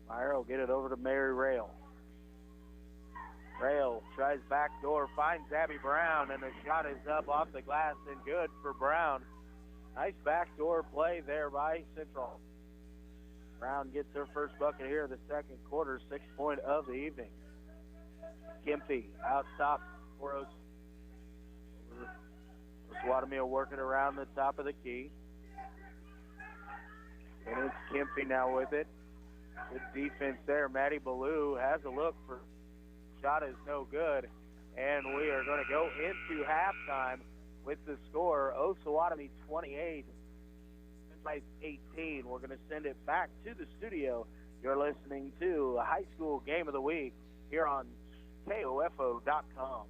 B: Meyer will get it over to Mary Rail. Rail tries backdoor, finds Abby Brown, and the shot is up off the glass and good for Brown. Nice backdoor play there by Central. Brown gets her first bucket here in the second quarter, 6th point of the evening. Kempy out top for Osawatomie working around the top of the key. And it's Kempy now with it. Good defense there. Maddie Ballou has a look for shot is no good. And we are going to go into halftime with the score, Osawatomie 28, 18. We're going to send it back to the studio. You're listening to a high school game of the week here on KOFO.com.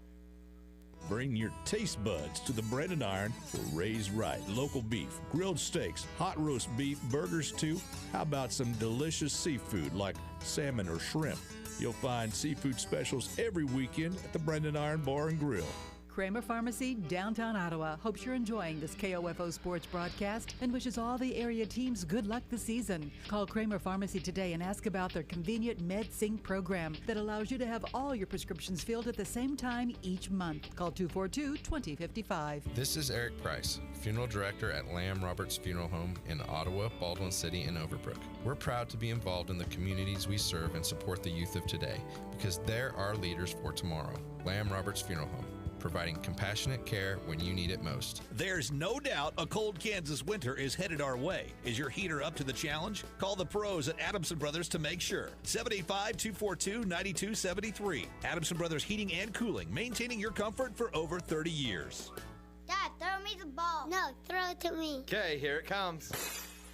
J: Bring your taste buds to the Bread and Iron for Raised Right. Local beef, grilled steaks, hot roast beef, burgers too. How about some delicious seafood like salmon or shrimp? You'll find seafood specials every weekend at the Bread and Iron Bar and Grill.
E: Kramer Pharmacy, downtown Ottawa, hopes you're enjoying this KOFO sports broadcast and wishes all the area teams good luck this season. Call Kramer Pharmacy today and ask about their convenient MedSync program that allows you to have all your prescriptions filled at the same time each month. Call 242-2055.
K: This is Eric Price, Funeral Director at Lamb Roberts Funeral Home in Ottawa, Baldwin City, and Overbrook. We're proud to be involved in the communities we serve and support the youth of today because they're our leaders for tomorrow. Lamb Roberts Funeral Home, providing compassionate care when you need it most.
L: There's no doubt a cold Kansas winter is headed our way. Is your heater up to the challenge? Call the pros at Adamson Brothers to make sure. 785-242-9273. Adamson Brothers Heating and Cooling, maintaining your comfort for over 30 years.
C: Dad, throw me the ball. No, throw it to me.
D: Okay, here it comes.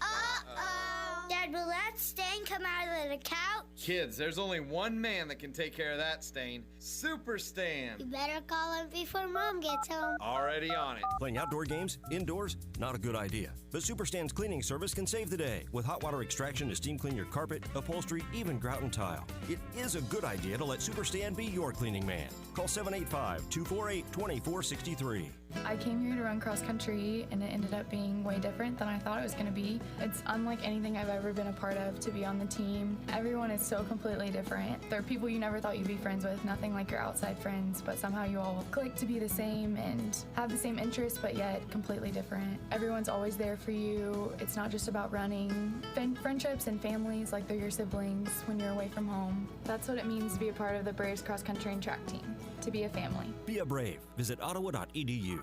C: Uh-oh. Dad, will that stain come out of the couch?
D: Kids, there's only one man that can take care of that stain. Super Stan.
C: You better call him before Mom gets home.
D: Already on it.
A: Playing outdoor games, indoors, not a good idea. But Super Stan's cleaning service can save the day with hot water extraction to steam clean your carpet, upholstery, even grout and tile. It is a good idea to let Super Stan be your cleaning man. Call 785-248-2463.
M: I came here to run cross country and it ended up being way different than I thought it was going to be. It's unlike anything I've ever been a part of to be on the team. Everyone is so completely different. There are people you never thought you'd be friends with, nothing like your outside friends, but somehow you all click to be the same and have the same interests, but yet completely different. Everyone's always there for you. It's not just about running. Friendships and families like they're your siblings when you're away from home. That's what it means to be a part of the Braves cross country and track team, to be a family.
A: Be a Brave. Visit ottawa.edu.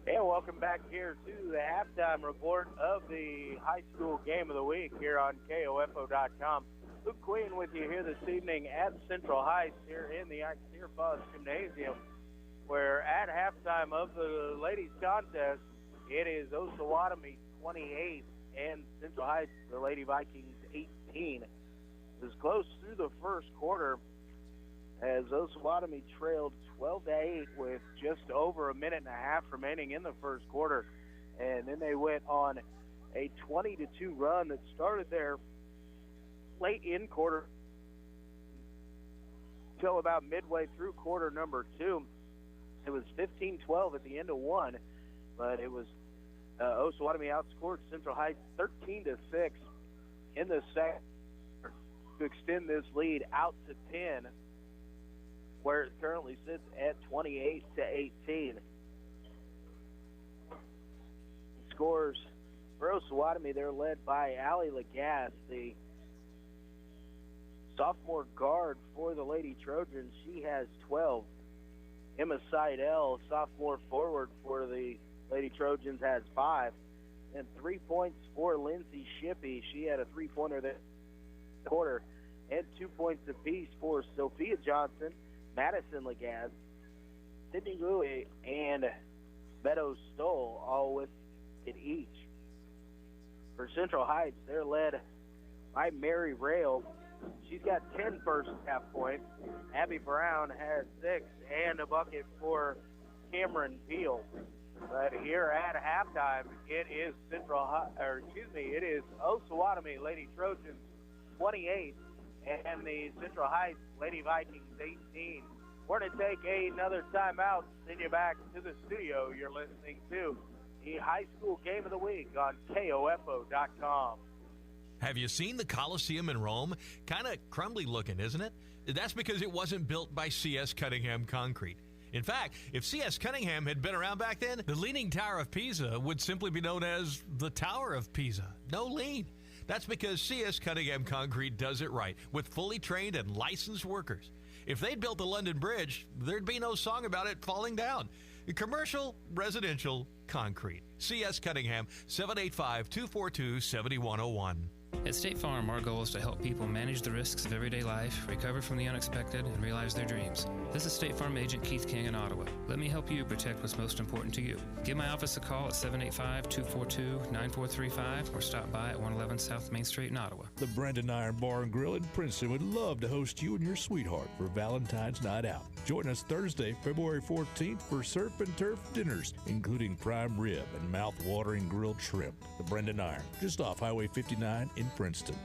B: And welcome back here to the halftime report of the high school game of the week here on KOFO.com. Luke Queen with you here this evening at Central Heights here in the Ike Foss Gymnasium, where at halftime of the ladies contest, it is Osawatomie 28 and Central Heights, the Lady Vikings 18. It was close through the first quarter as Osawatomie trailed 12-8 with just over a minute and a half remaining in the first quarter. And then they went on a 20-2 run that started there late in quarter until about midway through quarter number 2. It was 15-12 at the end of one, but it was Osawatomie outscored Central Heights 13-6 in the second to extend this lead out to 10, where it currently sits at 28-18. Scores for Osawatomie, they're led by Allie Lagasse, the sophomore guard for the Lady Trojans. She has 12. Emma Seidel, sophomore forward for the Lady Trojans, has 5. And 3 points for Lindsay Shippey. She had a three-pointer that quarter. And 2 points apiece for Sophia Johnson, Madison Lagasse, Sydney Louie, and Meadow Stoll, all with it each. For Central Heights, they're led by Mary Rail. She's got 10 first half points. Abby Brown has 6 and a bucket for Cameron Peel. But here at halftime, it is it is Osawatomie Lady Trojans 28 and the Central Heights Lady Vikings 18. We're going to take another timeout. Send you back to the studio. You're listening to the High School Game of the Week on KOFO.com.
G: Have you seen the Coliseum in Rome? Kind of crumbly looking, isn't it? That's because it wasn't built by C.S. Cunningham Concrete. In fact, if C.S. Cunningham had been around back then, the Leaning Tower of Pisa would simply be known as the Tower of Pisa. No lean. That's because C.S. Cunningham Concrete does it right with fully trained and licensed workers. If they'd built the London Bridge, there'd be no song about it falling down. Commercial, residential, concrete. C.S. Cunningham, 785-242-7101.
F: At State Farm, our goal is to help people manage the risks of everyday life, recover from the unexpected, and realize their dreams. This is State Farm Agent Keith King in Ottawa. Let me help you protect what's most important to you. Give my office a call at 785-242-9435 or stop by at 111 South Main Street in Ottawa.
J: The Brendan Iron Bar and Grill in Princeton would love to host you and your sweetheart for Valentine's Night Out. Join us Thursday, February 14th for surf and turf dinners, including prime rib and mouth-watering grilled shrimp. The Brendan Iron, just off Highway 59 in Princeton.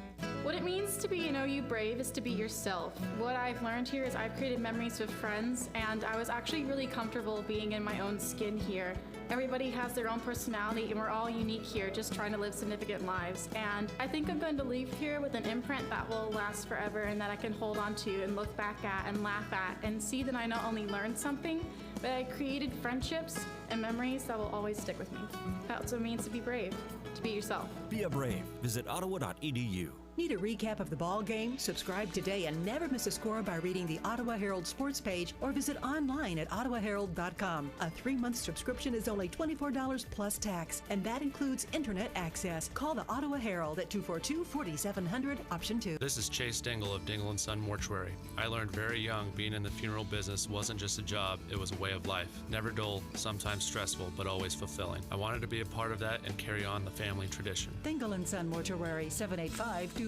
M: What it means to be an OU Brave is to be yourself. What I've learned here is I've created memories with friends, and I was actually really comfortable being in my own skin here. Everybody has their own personality, and we're all unique here, just trying to live significant lives. And I think I'm going to leave here with an imprint that will last forever and that I can hold on to and look back at and laugh at and see that I not only learned something, but I created friendships and memories that will always stick with me. That's what it means to be brave, to be yourself.
A: Be a brave. Visit ottawa.edu.
E: Need a recap of the ball game? Subscribe today and never miss a score by reading the Ottawa Herald sports page or visit online at ottawaherald.com. A 3-month subscription is only $24 plus tax, and that includes internet access. Call the Ottawa Herald at 242-4700, option 2.
N: This is Chase Dingle of Dingle & Son Mortuary. I learned very young being in the funeral business wasn't just a job, it was a way of life. Never dull, sometimes stressful, but always fulfilling. I wanted to be a part of that and carry on the family tradition.
E: Dingle & Son Mortuary, 785-242-2323.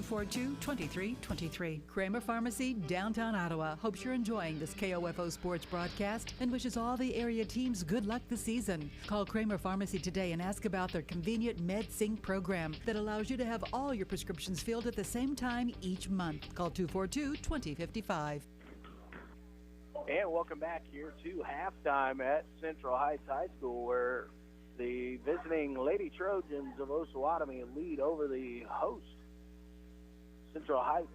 E: Kramer Pharmacy, downtown Ottawa, hopes you're enjoying this KOFO sports broadcast and wishes all the area teams good luck this season. Call Kramer Pharmacy today and ask about their convenient MedSync program that allows you to have all your prescriptions filled at the same time each month. Call 242-2055.
B: And welcome back here to halftime at Central Heights High School, where the visiting Lady Trojans of Osawatomie lead over the host Central Heights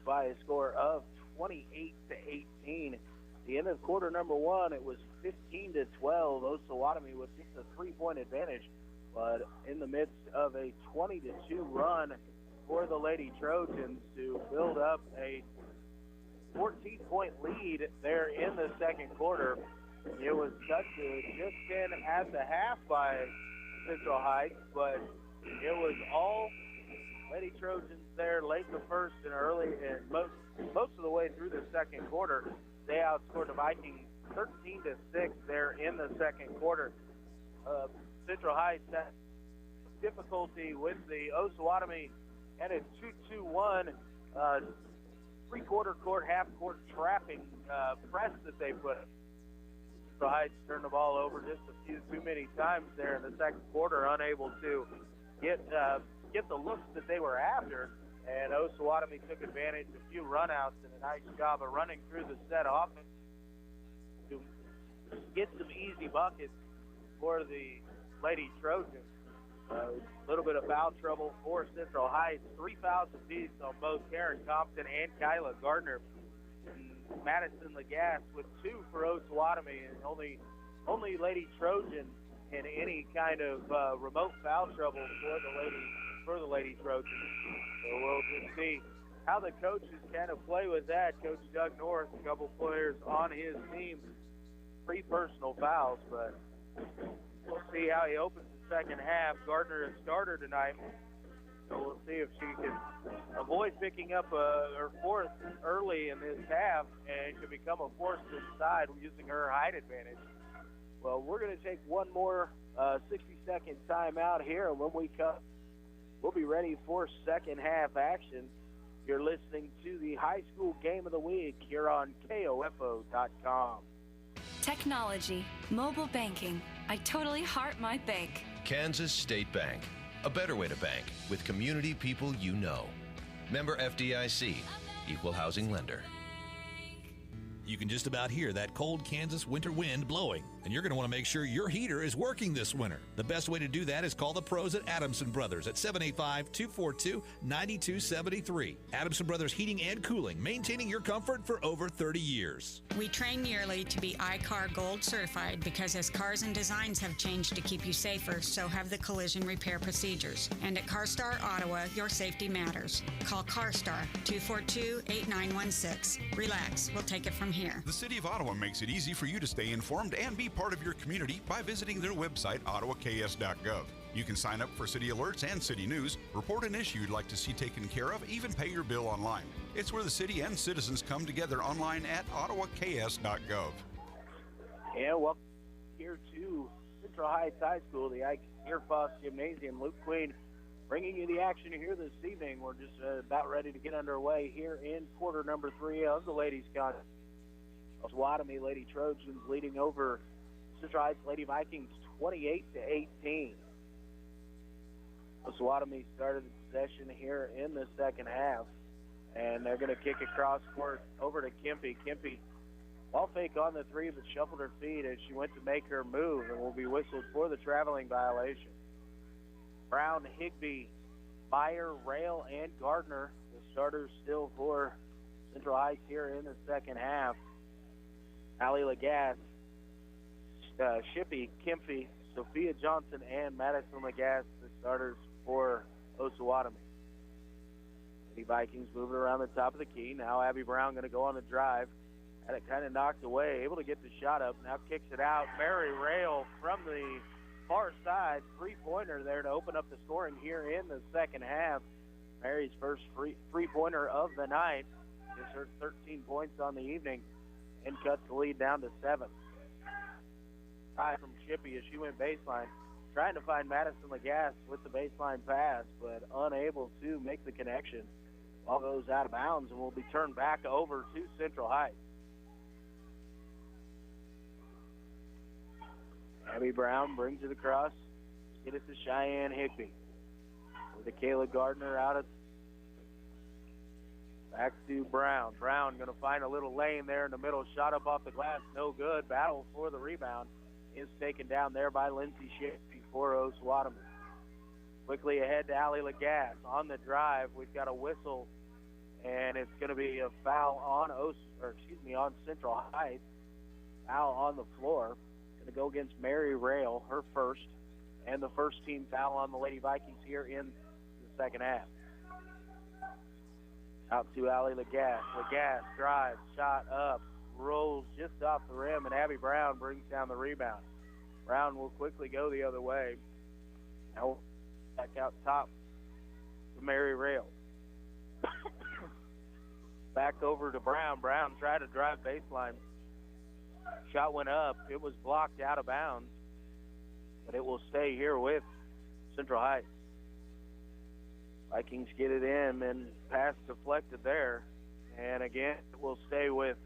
B: by a score of 28-18. At the end of quarter number 1, it was 15-12. Osawatomie with just a 3-point advantage, but in the midst of a 20-2 run for the Lady Trojans to build up a 14-point lead there in the second quarter. It was cut to just 10 at the half by Central Heights, but it was all Lady Trojans there late in the first and early, and most of the way through the second quarter. They outscored the Vikings 13-6 there in the second quarter. Central Heights had difficulty with the Osawatomie and a 2-2-1 three-quarter court, half-court trapping press that they put. So Heights turned the ball over just a few too many times there in the second quarter, unable to get the looks that they were after. And Osawatomie took advantage of a few runouts and a nice job of running through the set offense to get some easy buckets for the Lady Trojans. A little bit of foul trouble for Central Heights. 3 fouls apiece on both Karen Compton and Kyla Gardner. And Madison Lagasse with 2 for Osawatomie, and only Lady Trojan in any kind of remote foul trouble for the Lady Trojans. So we'll just see how the coaches kind of play with that. Coach Doug North, a couple players on his team, 3 personal fouls, but we'll see how he opens the second half. Gardner is starter tonight, so we'll see if she can avoid picking up her 4th early in this half and can become a force inside using her height advantage. Well, we're going to take one more 60-second timeout here, and when we come, we'll be ready for second half action. You're listening to the High School Game of the Week here on KOFO.com.
O: Technology, mobile banking. I totally heart my bank.
P: Kansas State Bank. A better way to bank with community people you know. Member FDIC. Equal housing lender.
L: You can just about hear that cold Kansas winter wind blowing, and you're going to want to make sure your heater is working this winter. The best way to do that is call the pros at Adamson Brothers at 785-242-9273. Adamson Brothers Heating and Cooling, maintaining your comfort for over 30 years.
Q: We train yearly to be iCar Gold certified because as cars and designs have changed to keep you safer, so have the collision repair procedures. And at CarStar Ottawa, your safety matters. Call CarStar 242-8916. Relax, we'll take it from here.
R: The City of Ottawa makes it easy for you to stay informed and be part of your community by visiting their website, ottawaks.gov. You can sign up for city alerts and city news, report an issue you'd like to see taken care of, even pay your bill online. It's where the city and citizens come together online at ottawaks.gov.
B: And welcome here to Central Heights High School, the Ike Earfoss Gymnasium. Luke Queen bringing you the action here this evening. We're just about ready to get underway here in quarter number 3 of the ladies' contest. Osawatomie Lady Trojans leading over Central Heights Lady Vikings 28-18. Osawatomie started the possession here in the second half, and they're going to kick across court over to Kempe. Kempe, ball fake on the 3, but shuffled her feet as she went to make her move and will be whistled for the traveling violation. Brown, Higbee, Meyer, Rail, and Gardner, the starters still for Central Heights here in the second half. Allie Lagasse, Shippey, Kempy, Sophia Johnson, and Madison Lagasse, the starters for Osawatomie. The Vikings moving around the top of the key. Now Abby Brown going to go on the drive. Had it kind of knocked away, able to get the shot up. Now kicks it out. Mary Rail from the far side, three-pointer there to open up the scoring here in the second half. Mary's first three-pointer of the night. Gives her 13 points on the evening and cuts the lead down to 7. Try from Shippey as she went baseline. Trying to find Madison Lagasse with the baseline pass, but unable to make the connection. Ball goes out of bounds and will be turned back over to Central Heights. Abby Brown brings it across. Get it to Cheyenne Higbee. With Kayla Gardner out of. Back to Brown. Brown going to find a little lane there in the middle. Shot up off the glass. No good. Battle for the rebound. Is taken down there by Lindsay Shippey for Osawatomie. Quickly ahead to Allie Lagasse. On the drive, we've got a whistle, and it's going to be a foul on on Central Heights. Foul on the floor. Going to go against Mary Rail, her first, and the first team foul on the Lady Vikings here in the second half. Out to Allie Lagasse. Lagasse drives, shot up, rolls just off the rim, and Abby Brown brings down the rebound. Brown will quickly go the other way. Now back out top to Mary Rail. Back over to Brown. Brown tried to drive baseline. Shot went up. It was blocked out of bounds, but it will stay here with Central Heights. Vikings get it in, and pass deflected there. And again, we'll stay with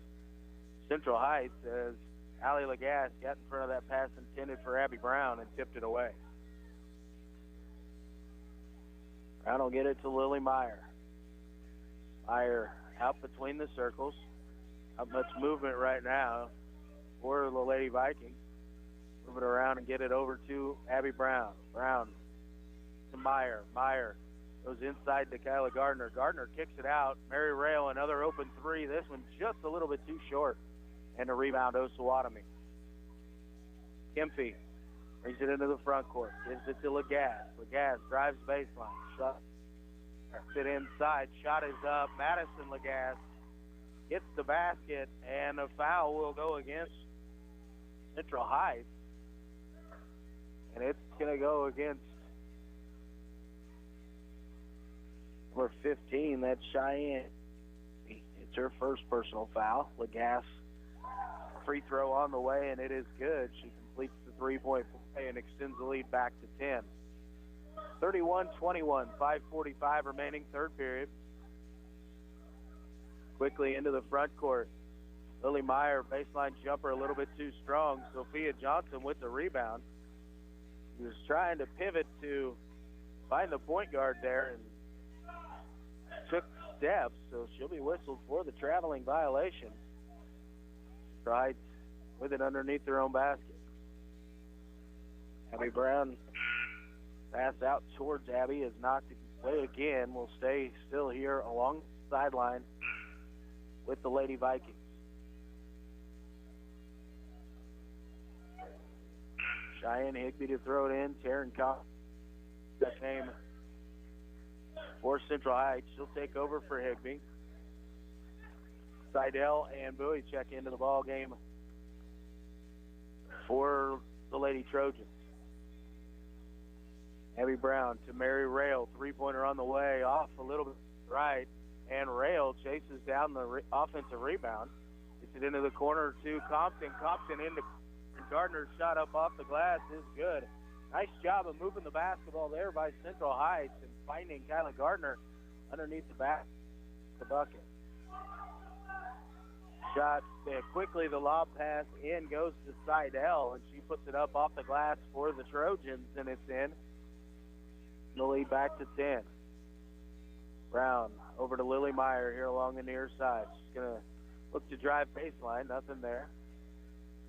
B: Central Heights as Allie Lagasse got in front of that pass intended for Abby Brown and tipped it away. Brown will get it to Lily Meyer. Meyer out between the circles. Not much movement right now for the Lady Vikings. Move it around and get it over to Abby Brown. Brown to Meyer. Meyer goes inside to Kyla Gardner. Gardner kicks it out. Mary Rail, another open three. This one just a little bit too short. And a rebound, Osawatomie. Kemphy brings it into the front court. Gives it to Lagasse. Lagasse drives baseline. Shot. Fit inside. Shot is up. Madison Lagasse hits the basket, and a foul will go against Central Heights. And it's going to go against number 15, that's Cheyenne. It's her first personal foul. Lagasse, free throw on the way, and it is good. She completes the three-point play and extends the lead back to 10. 31-21, 5:45 remaining, third period. Quickly into the front court. Lily Meyer, baseline jumper a little bit too strong. Sophia Johnson with the rebound. She was trying to pivot to find the point guard there and took steps, so she'll be whistled for the traveling violation. Right with it underneath their own basket. Abby Brown pass out towards Abby is knocked away again. Will stay still here along the sideline with the Lady Vikings. Cheyenne Higby to throw it in. Taryn Cox, that name for Central Heights. She'll take over for Higby. Seidel and Bowie check into the ball game for the Lady Trojans. Abby Brown to Mary Rail. Three-pointer on the way. Off a little bit right. And Rail chases down the offensive rebound. Gets it into the corner to Compton. Compton into Gardner's shot up off the glass is good. Nice job of moving the basketball there by Central Heights and finding Kyla Gardner underneath the bucket. Shot quickly, the lob pass in goes to Seidel, and she puts it up off the glass for the Trojans, and it's in. The lead back to 10. Brown over to Lily Meyer here along the near side. She's going to look to drive baseline. Nothing there.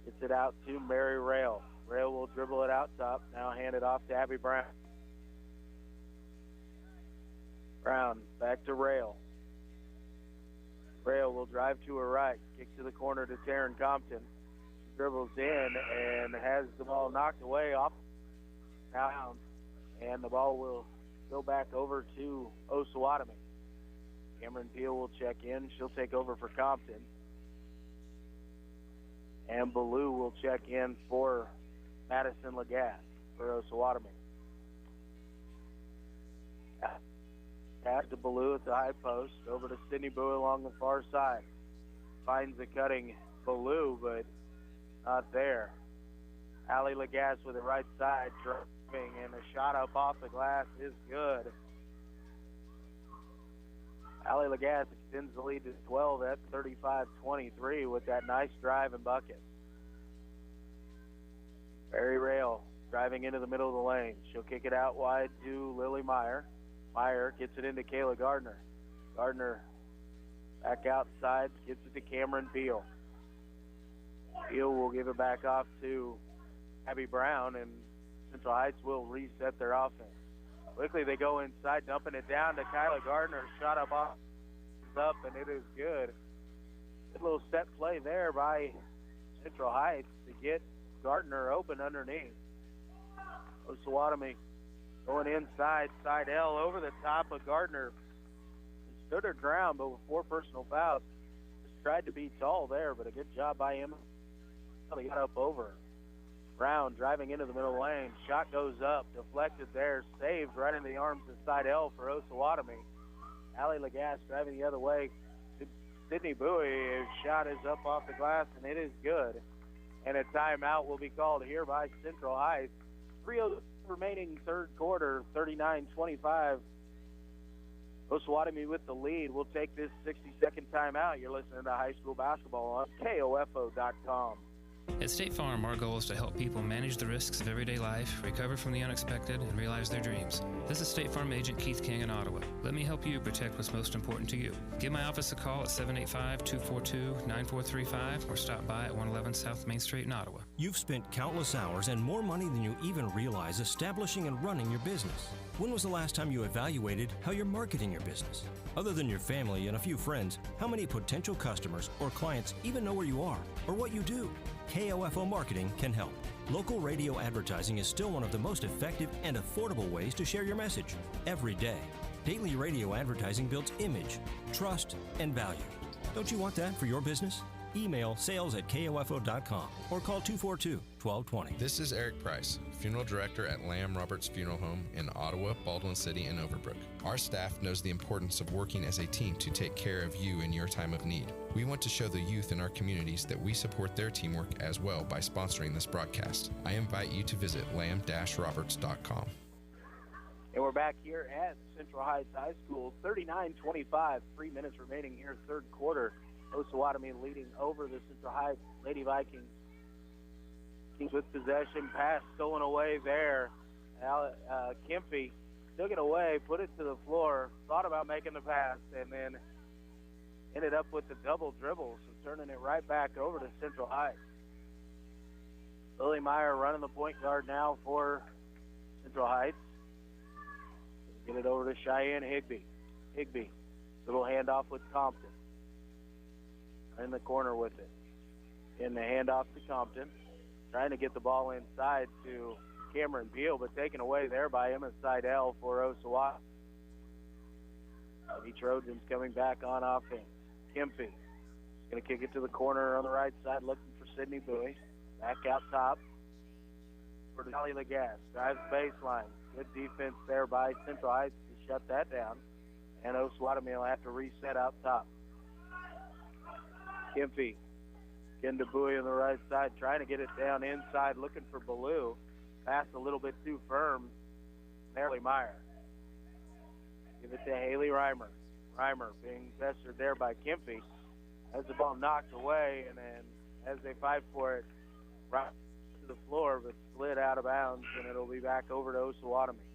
B: Gets it out to Mary Rail. Rail will dribble it out top. Now hand it off to Abby Brown. Brown back to Rail. Rail will drive to her right. Kick to the corner to Taryn Compton. She dribbles in and has the ball knocked away off down. And the ball will go back over to Osawatomie. Cameron Peel will check in. She'll take over for Compton. And Ballou will check in for Madison Lagasse for Osawatomie. Pass to Ballou at the high post. Over to Sydney Bowie along the far side. Finds the cutting Ballou, but not there. Allie Lagasse with the right side driving, and a shot up off the glass is good. Allie Lagasse extends the lead to 12 at 35-23 with that nice drive and bucket. Barry Rail driving into the middle of the lane. She'll kick it out wide to Lily Meyer. Meyer gets it into Kayla Gardner. Gardner back outside, gets it to Cameron Peel. Peel will give it back off to Abby Brown, and Central Heights will reset their offense. Quickly they go inside, dumping it down to Kyla Gardner. Shot up, and it is good. Good little set play there by Central Heights to get Gardner open underneath. Osawatomie going inside, Seidel over the top of Gardner. She stood her ground, but with 4 personal fouls. Just tried to be tall there, but a good job by him. He got up over her. Brown driving into the middle lane. Shot goes up, deflected there, saved right in the arms of Seidel for Osawatomie. Allie Lagasse driving the other way. Sydney Bowie, his shot is up off the glass, and it is good. And a timeout will be called here by Central Heights. 3:02 remaining third quarter, 39-25. Osawatomie with the lead. We'll take this 60-second timeout. You're listening to high school basketball on KOFO.com.
F: At State Farm, our goal is to help people manage the risks of everyday life, recover from the unexpected, and realize their dreams. This is State Farm Agent Keith King in Ottawa. Let me help you protect what's most important to you. Give my office a call at 785-242-9435 or stop by at 111 South Main Street in Ottawa.
A: You've spent countless hours and more money than you even realize establishing and running your business. When was the last time you evaluated how you're marketing your business? Other than your family and a few friends, how many potential customers or clients even know where you are or what you do? KOFO Marketing can help. Local radio advertising is still one of the most effective and affordable ways to share your message every day. Daily radio advertising builds image, trust, and value. Don't you want that for your business? Email sales@kofo.com or call 242-1220.
K: This is Eric Price, Funeral Director at Lamb Roberts Funeral Home in Ottawa, Baldwin City, and Overbrook. Our staff knows the importance of working as a team to take care of you in your time of need. We want to show the youth in our communities that we support their teamwork as well by sponsoring this broadcast. I invite you to visit lamb-roberts.com.
B: And we're back here at Central Heights High School, 39-25, 3 minutes remaining here, third quarter. Osawatomie leading over the Central Heights Lady Vikings. Kings with possession, pass stolen away there. Kempy took it away, put it to the floor, thought about making the pass, and then ended up with the double dribble, so turning it right back over to Central Heights. Lily Meyer running the point guard now for Central Heights. Get it over to Cheyenne Higbee. Little handoff with Compton. In the corner with it. In the handoff to Compton. Trying to get the ball inside to Cameron Beal, but taken away there by Emma Seidel for Osawatomie. The Trojans coming back on offense. Kempy going to kick it to the corner on the right side, looking for Sydney Bowie. Back out top for Dolly Lagasse. Drives baseline. Good defense there by Central Heights to shut that down. And Osawatomie will have to reset out top. Kempy, getting to Bowie on the right side, trying to get it down inside, looking for Ballou. Pass a little bit too firm. Lily Meyer. Give it to Haley Reimer. Reimer being pestered there by Kempy. Has the ball knocked away, and then as they fight for it, right to the floor, but slid out of bounds, and it'll be back over to Osawatomie.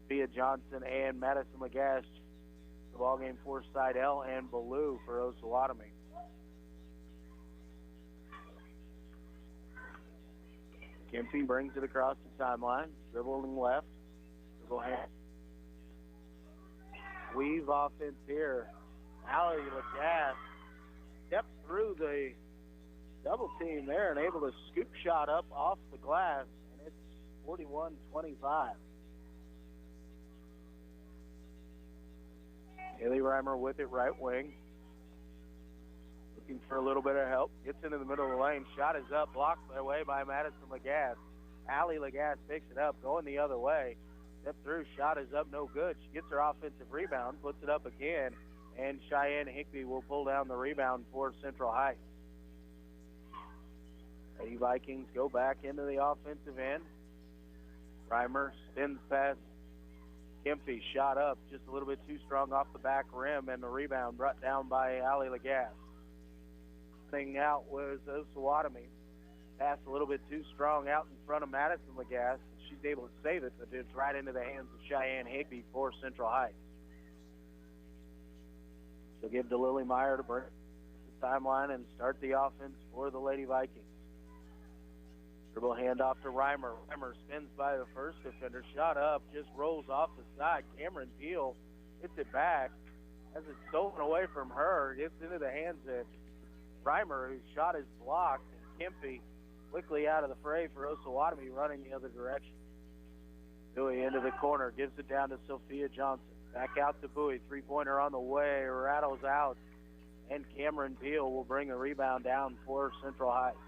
B: Sophia Johnson and Madison Lagasse. The ball game for Seidel and Ballou for Osawatomie. Kempy brings it across the timeline, dribbling left, dribble hand. Weave offense here. Allie Lagasse stepped through the double team there and able to scoop shot up off the glass, and it's 41-25. Haley Reimer with it right wing. Looking for a little bit of help. Gets into the middle of the lane. Shot is up. Blocked away by Madison Lagasse. Allie Lagasse picks it up. Going the other way. Step through. Shot is up. No good. She gets her offensive rebound. Puts it up again. And Cheyenne Higbee will pull down the rebound for Central Heights. The Vikings go back into the offensive end. Reimer spins past Kempy. Shot up. Just a little bit too strong off the back rim. And the rebound brought down by Allie Lagasse. Thing out was Osawatomie. Pass a little bit too strong out in front of Madison Lagasse. She's able to save it, but it's right into the hands of Cheyenne Higbee for Central Heights. She'll give to Lily Meyer to bring the timeline and start the offense for the Lady Vikings. Dribble handoff to Reimer. Reimer spins by the first defender. Shot up, just rolls off the side. Cameron Peel hits it back. Has it stolen away from her. Gets into the hands of Reimer, whose shot is blocked, and Kempy quickly out of the fray for Osawatomie, running the other direction. Bowie into the corner, gives it down to Sophia Johnson. Back out to Bowie, three-pointer on the way, rattles out, and Cameron Peel will bring the rebound down for Central Heights.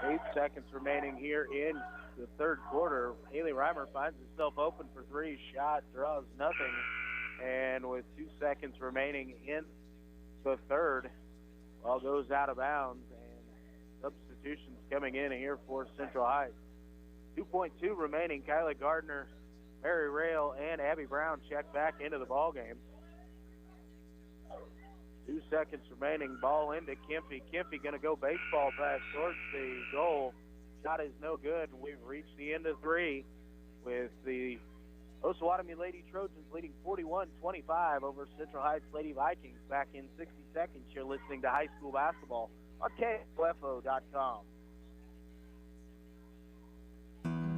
B: 8 seconds remaining here in the third quarter. Haley Reimer finds herself open for three. Shot draws nothing, and with 2 seconds remaining in the third, ball goes out of bounds, and substitutions coming in here for Central Heights. 2.2 remaining. Kyla Gardner Mary Rail and Abby Brown check back into the ball game. 2 seconds remaining. Ball into Kempy. Kempy going to go baseball pass towards the goal. Shot is no good. We've reached the end of 3 with the Osawatomie Lady Trojans leading 41-25 over Central Heights Lady Vikings. Back in 60 seconds, you're listening to high school basketball on KOFO.com.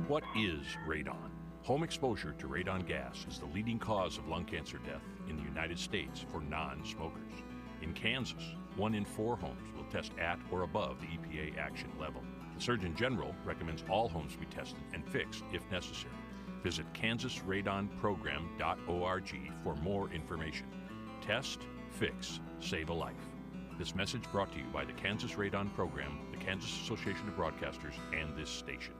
S: What is radon? Home exposure to radon gas is the leading cause of lung cancer death in the United States for non-smokers. In Kansas, 1 in 4 homes will test at or above the EPA action level. The Surgeon General recommends all homes be tested and fixed if necessary. Visit kansasradonprogram.org for more information. Test, fix, save a life. This message brought to you by the Kansas Radon Program, the Kansas Association of Broadcasters, and this station.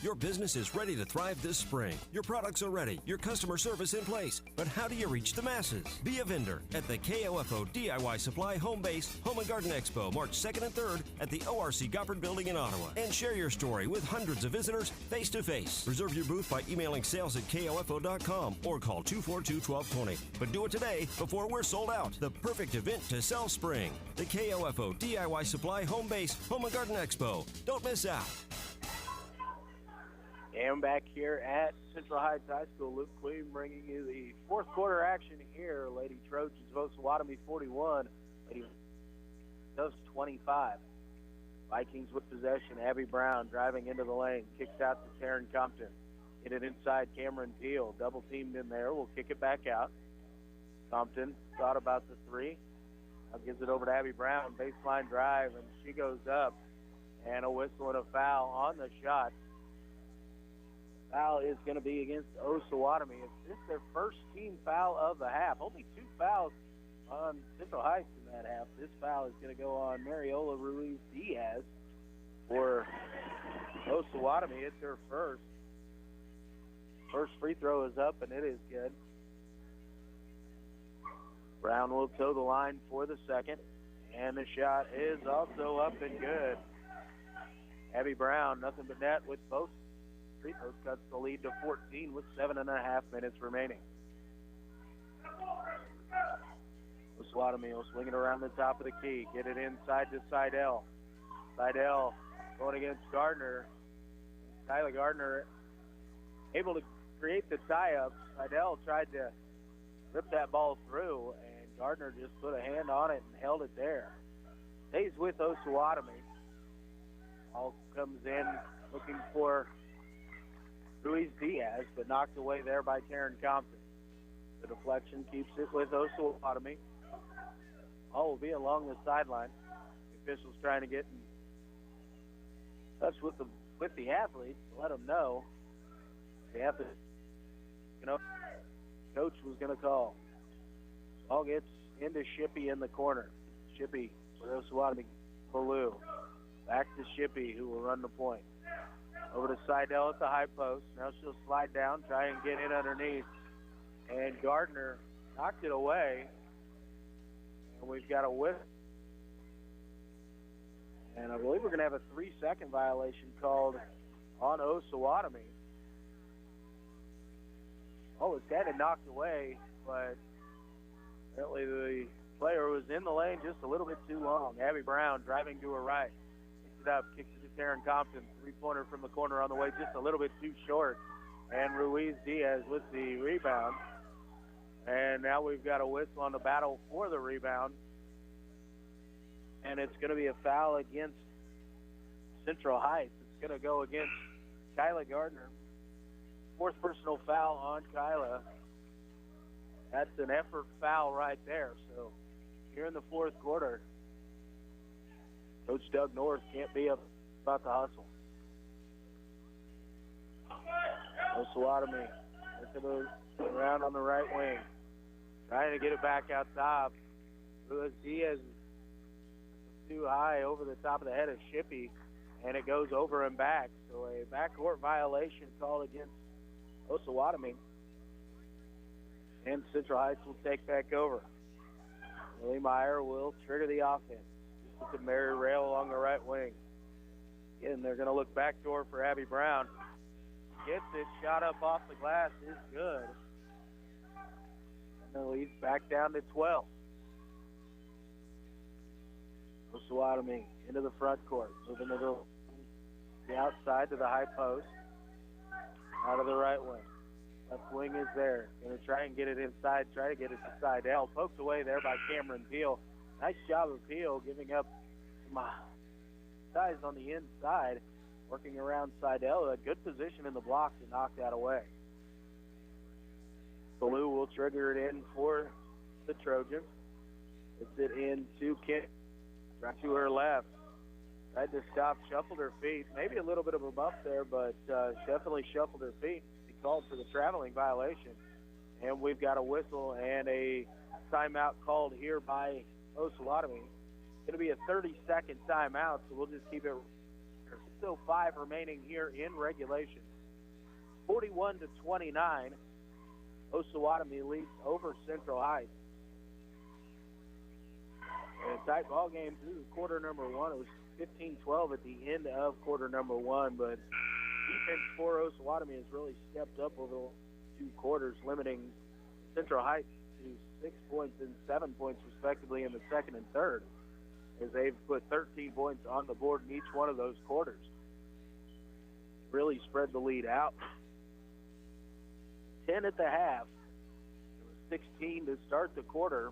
A: Your business is ready to thrive this spring. Your products are ready, your customer service in place. But how do you reach the masses? Be a vendor at the KOFO DIY Supply Home Base Home and Garden Expo, March 2nd and 3rd at the ORC Goppert Building in Ottawa. And share your story with hundreds of visitors face to face. Reserve your booth by emailing sales@KOFO.com or call 242-1220. But do it today before we're sold out. The perfect event to sell spring. The KOFO DIY Supply Home Base Home and Garden Expo. Don't miss out.
B: And back here at Central Heights High School, Luke Queen bringing you the fourth quarter action here. Lady Trojans of Osawatomie 41, Lady Doves 25. Vikings with possession. Abby Brown driving into the lane, kicks out to Taryn Compton. Hit it inside Cameron Peel. Double teamed in there. We'll kick it back out. Compton thought about the 3. Now gives it over to Abby Brown. Baseline drive, and she goes up. And a whistle and a foul on the shot. Foul is going to be against Osawatomie. This is their first team foul of the half. Only 2 fouls on Central Heights in that half. This foul is going to go on Mariola Ruiz Diaz for Osawatomie. It's her first. First free throw is up, and it is good. Brown will toe the line for the second, and the shot is also up and good. Abby Brown, nothing but net with both free throws, cuts the lead to 14 with 7.5 minutes remaining. Osawatomie will swing it around the top of the key. Get it inside to Seidel. Seidel going against Gardner. Kyla Gardner able to create the tie-up. Seidel tried to rip that ball through, and Gardner just put a hand on it and held it there. Stays with Osawatomie. Ball comes in looking for Ruiz Diaz, but knocked away there by Taryn Compton. The deflection keeps it with Osawatomie. All will be along the sideline. The officials trying to get in touch with the athletes to let them know they have to, coach was going to call. Ball gets into Shippey in the corner. Shippey for Osawatomie. Ballou. Back to Shippey, who will run the point. Over to Seidel at the high post. Now she'll slide down, try and get in underneath. And Gardner knocked it away. And we've got a whiff. And I believe we're going to have a 3-second violation called on Osawatomie. Oh, it's kind of knocked away, but apparently the player was in the lane just a little bit too long. Abby Brown driving to her right. Picks it up, kicks it to Taryn Compton. 3-pointer from the corner on the way, just a little bit too short. And Ruiz Diaz with the rebound. And now we've got a whistle on the battle for the rebound. And it's going to be a foul against Central Heights. It's going to go against Kyla Gardner. 4th personal foul on Kyla. That's an effort foul right there. So here in the 4th quarter, Coach Doug North can't be up about the hustle. Osawatomie looking around on the right wing. Trying to get it back out top. Ruiz Diaz too high over the top of the head of Shippey, and it goes over and back. So a backcourt violation called against Osawatomie. And Central Heights will take back over. Willie Meyer will trigger the offense. Just with the Mary Rail along the right wing. Again, they're going to look backdoor for Abby Brown. gets it. Shot up off the glass is good. And the lead's back down to 12. Osawatomie into the front court. Moving to the outside to the high post. Out of the right wing. Left wing is there. Going to try and get it inside. Try to get it to Seidel. Poked away there by Cameron Peel. Nice job of Peel giving up some size on the inside. Working around Seidel. A good position in the block to knock that away. Ballou will trigger it in for the Trojans. It's it into Kim. Right to her left. Tried to stop, shuffled her feet. Maybe a little bit of a bump there, but definitely shuffled her feet. She called for the traveling violation. And we've got a whistle and a timeout called here by Osawatomie. It's going to be a 30-second timeout, so we'll just keep it. There's still 5 remaining here in regulation. 41-29. Osawatomie leads over Central Heights. And a tight ball game through quarter number 1. It was 15-12 at the end of quarter number 1, but defense for Osawatomie has really stepped up over the 2 quarters, limiting Central Heights to 6 points and 7 points respectively in the second and third, as they've put 13 points on the board in each one of those quarters. Really spread the lead out. 10 at the half. It was 16 to start the quarter.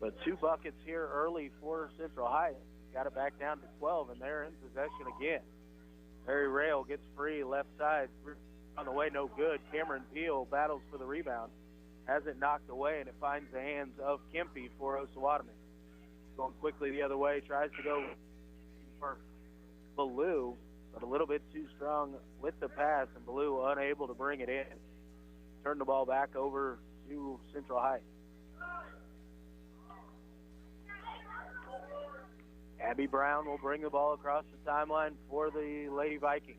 B: But 2 buckets here early for Central Heights. Got it back down to 12, and they're in possession again. Mary Rail gets free, left side. On the way, no good. Cameron Peel battles for the rebound. Has it knocked away, and it finds the hands of Kempe for Osawatomie. Going quickly the other way, tries to go for Ballou, but a little bit too strong with the pass, and Ballou unable to bring it in. Turn the ball back over to Central Heights. Abby Brown will bring the ball across the timeline for the Lady Vikings.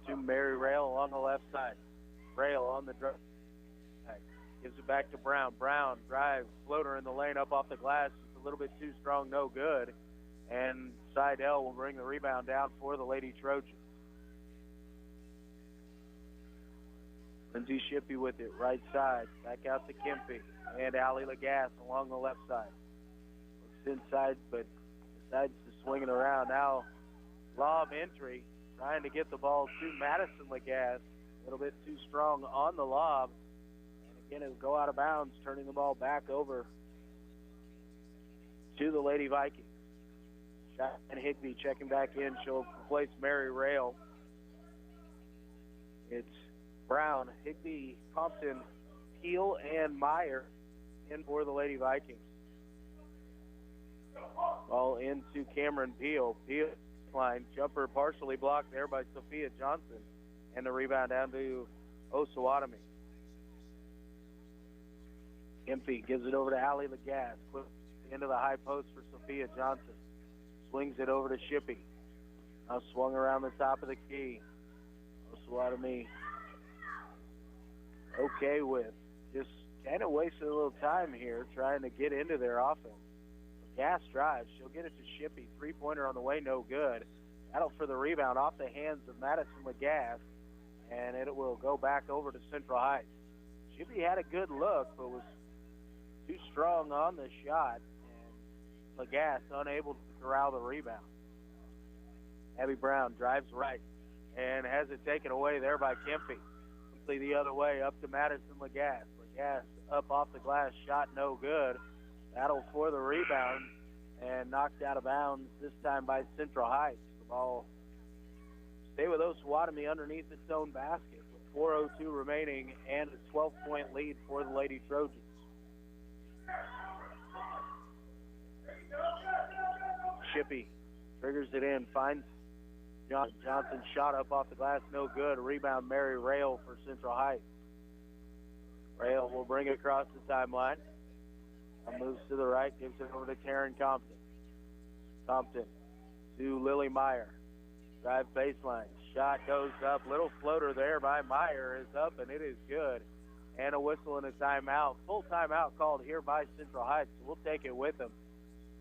B: To Mary Rail along the left side. Rail on the drive. Gives it back to Brown. Brown drives, floater in the lane up off the glass. It's a little bit too strong, no good. And Seidel will bring the rebound down for the Lady Trojans. Lindsay Shippey with it, right side. Back out to Kempe. And Allie Lagasse along the left side. Inside, but decides to swing it around. Now, lob entry, trying to get the ball to Madison Lagasse. A little bit too strong on the lob. And again, it'll go out of bounds, turning the ball back over to the Lady Vikings. Shot and Higby checking back in. She'll replace Mary Rail. It's Brown, Higby, Compton, Peel, and Meyer in for the Lady Vikings. Ball into Cameron Peel. Peel line jumper partially blocked there by Sophia Johnson, and the rebound down to Osawatomie. Kempe gives it over to Allie Lagasse. Quick into the high post for Sophia Johnson. Swings it over to Shippey. Now swung around the top of the key. Osawatomie okay with just kind of wasted a little time here trying to get into their offense. Gas drives. She'll get it to Shippey. Three-pointer on the way, no good. Battle for the rebound off the hands of Madison Lagasse, and it will go back over to Central Heights. Shippey had a good look, but was too strong on the shot, and Lagasse unable to corral the rebound. Abby Brown drives right and has it taken away there by Kempe. Quickly the other way up to Madison Lagasse. Lagasse up off the glass, shot no good. Battle for the rebound and knocked out of bounds this time by Central Heights. The ball stay with Osawatomie underneath its own basket with 4:02 remaining and a 12-point lead for the Lady Trojans. Shippey triggers it in, finds Johnson shot up off the glass, no good. Rebound Mary Rail for Central Heights. Rail will bring it across the timeline. Moves to the right, gives it over to Taryn Compton. Compton to Lily Meyer. Drive baseline. Shot goes up. Little floater there by Meyer is up, and it is good. And a whistle and a timeout. Full timeout called here by Central Heights. So we'll take it with them.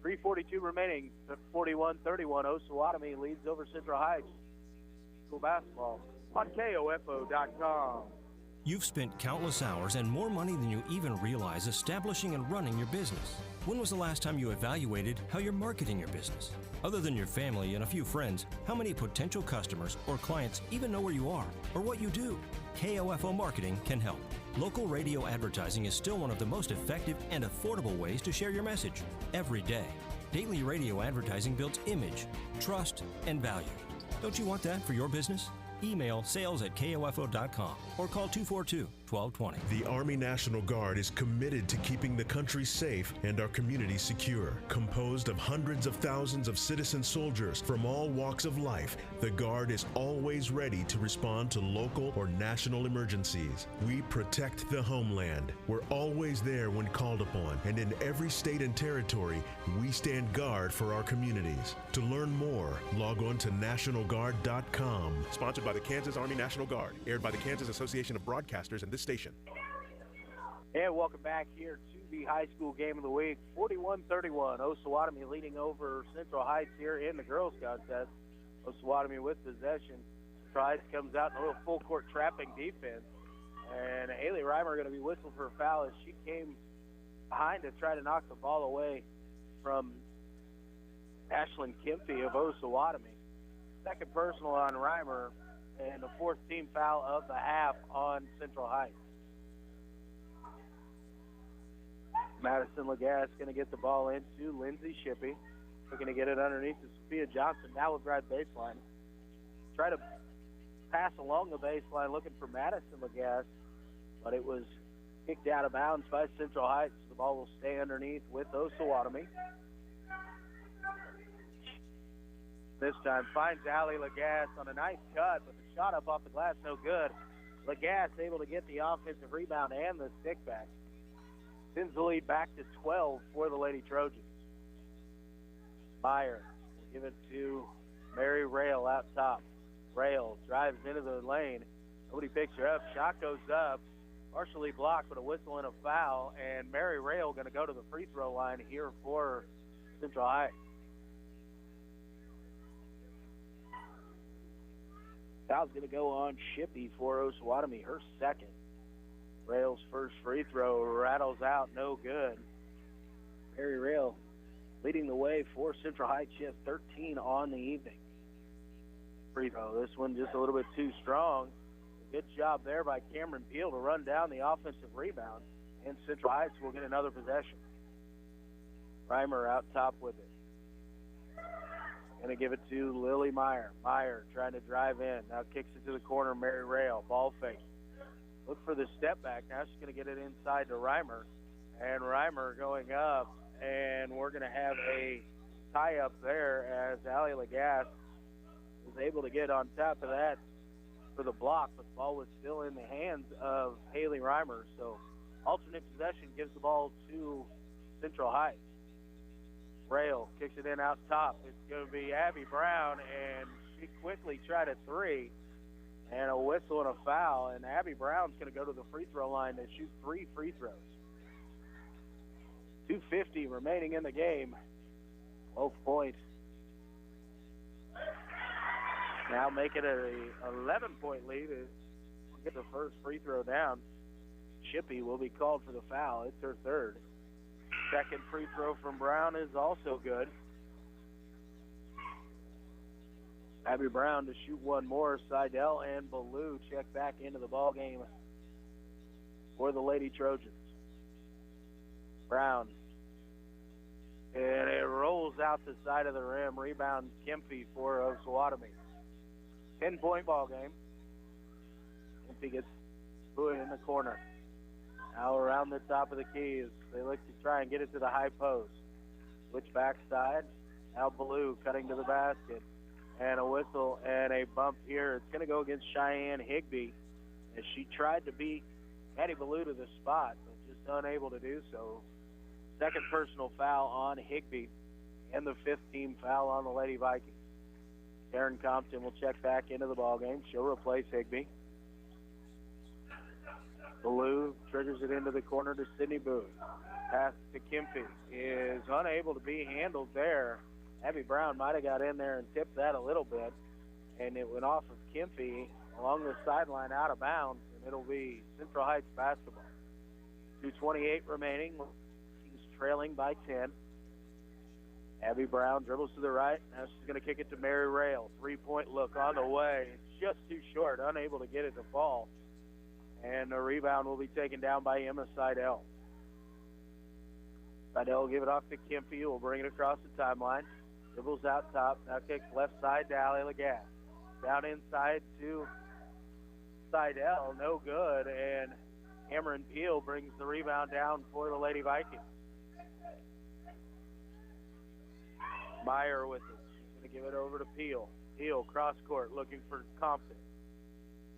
B: 3:42 remaining. 41-31. Osawatomie leads over Central Heights. school basketball on KOFO.com.
A: You've spent countless hours and more money than you even realize establishing and running your business. When was the last time you evaluated how you're marketing your business? Other than your family and a few friends, how many potential customers or clients even know where you are or what you do? KOFO Marketing can help. Local radio advertising is still one of the most effective and affordable ways to share your message every day. Daily radio advertising builds image, trust, and value. Don't you want that for your business? Email sales@kofo.com or call 242-1220.
T: The Army National Guard is committed to keeping the country safe and our communities secure. Composed of hundreds of thousands of citizen soldiers from all walks of life, the Guard is always ready to respond to local or national emergencies. We protect the homeland. We're always there when called upon, and in every state and territory, we stand guard for our communities. To learn more, log on to nationalguard.com.
U: Sponsored by the Kansas Army National Guard, aired by the Kansas Association of Broadcasters and this station.
B: And welcome back here to the high school game of the week. 41-31, Osawatomie leading over Central Heights here in the girls contest. Osawatomie with possession. Price comes out in a little full court trapping defense. And Haley Reimer going to be whistled for a foul as she came behind to try to knock the ball away from Ashlyn Kempy of Osawatomie. Second personal on Reimer, and the fourth team foul of the half on Central Heights. Madison Lagasse going to get the ball into Lindsay Shippey. They're going to get it underneath to Sophia Johnson. Now will drive baseline. Try to pass along the baseline looking for Madison Lagasse, but it was kicked out of bounds by Central Heights. The ball will stay underneath with Osawatomie. This time finds Allie Lagasse on a nice cut, but the shot up off the glass no good. Lagasse able to get the offensive rebound and the stick back. Sends the lead back to 12 for the Lady Trojans. Meyer will give it to Mary Rail out top. Rail drives into the lane. Nobody picks her up. Shot goes up. Partially blocked, but a whistle and a foul. And Mary Rail going to go to the free throw line here for Central Heights. Foul's going to go on Shippey for Osawatomie, her second. Rail's first free throw rattles out, no good. Mary Rail leading the way for Central Heights. She has 13 on the evening. Free throw, this one just a little bit too strong. Good job there by Cameron Peel to run down the offensive rebound, and Central Heights will get another possession. Reimer out top with it. Going to give it to Lily Meyer. Meyer trying to drive in. Now kicks it to the corner. Mary Rail. Ball fake. Look for the step back. Now she's going to get it inside to Reimer. And Reimer going up. And we're going to have a tie up there as Allie Lagasse was able to get on top of that for the block. But the ball was still in the hands of Haley Reimer. So alternate possession gives the ball to Central Heights. Rail kicks it in out top. It's going to be Abby Brown, and she quickly tried a three, and a whistle and a foul, and Abby Brown's going to go to the free throw line to shoot 3 free throws. 2:50 remaining in the game. 12 points. Now make it a 11-point lead. We'll get the first free throw down. Shippey will be called for the foul. It's her third. Second free throw from Brown is also good. Abby Brown to shoot one more. Seidel and Ballou check back into the ball game for the Lady Trojans. Brown. And it rolls out the side of the rim. Rebound Kempy for Osawatomie. 10-point ball game. Kempy gets put in the corner. Now around the top of the key as they look to try and get it to the high post. Switch backside. Now Ballou cutting to the basket. And a whistle and a bump here. It's going to go against Cheyenne Higbee as she tried to beat Maddie Ballou to the spot, but just unable to do so. Second personal foul on Higbee and the 5th team foul on the Lady Vikings. Karen Compton will check back into the ballgame. She'll replace Higbee. Ballou triggers it into the corner to Sydney Booth. Pass to Kempy is unable to be handled there. Abby Brown might have got in there and tipped that a little bit. and it went off of Kempy along the sideline out of bounds, and it'll be Central Heights basketball. 2:28 remaining. He's trailing by 10. Abby Brown dribbles to the right. Now she's going to kick it to Mary Rail. Three-point look on the way. It's just too short, unable to get it to fall. And the rebound will be taken down by Emma Seidel. Seidel will give it off to Kempy, who will bring it across the timeline. Dribbles out top. Now kicks left side to Allie Lagasse. Down inside to Seidel. No good. And Cameron Peel brings the rebound down for the Lady Vikings. Meyer with it. She's going to give it over to Peel. Peel, cross court, looking for Compton.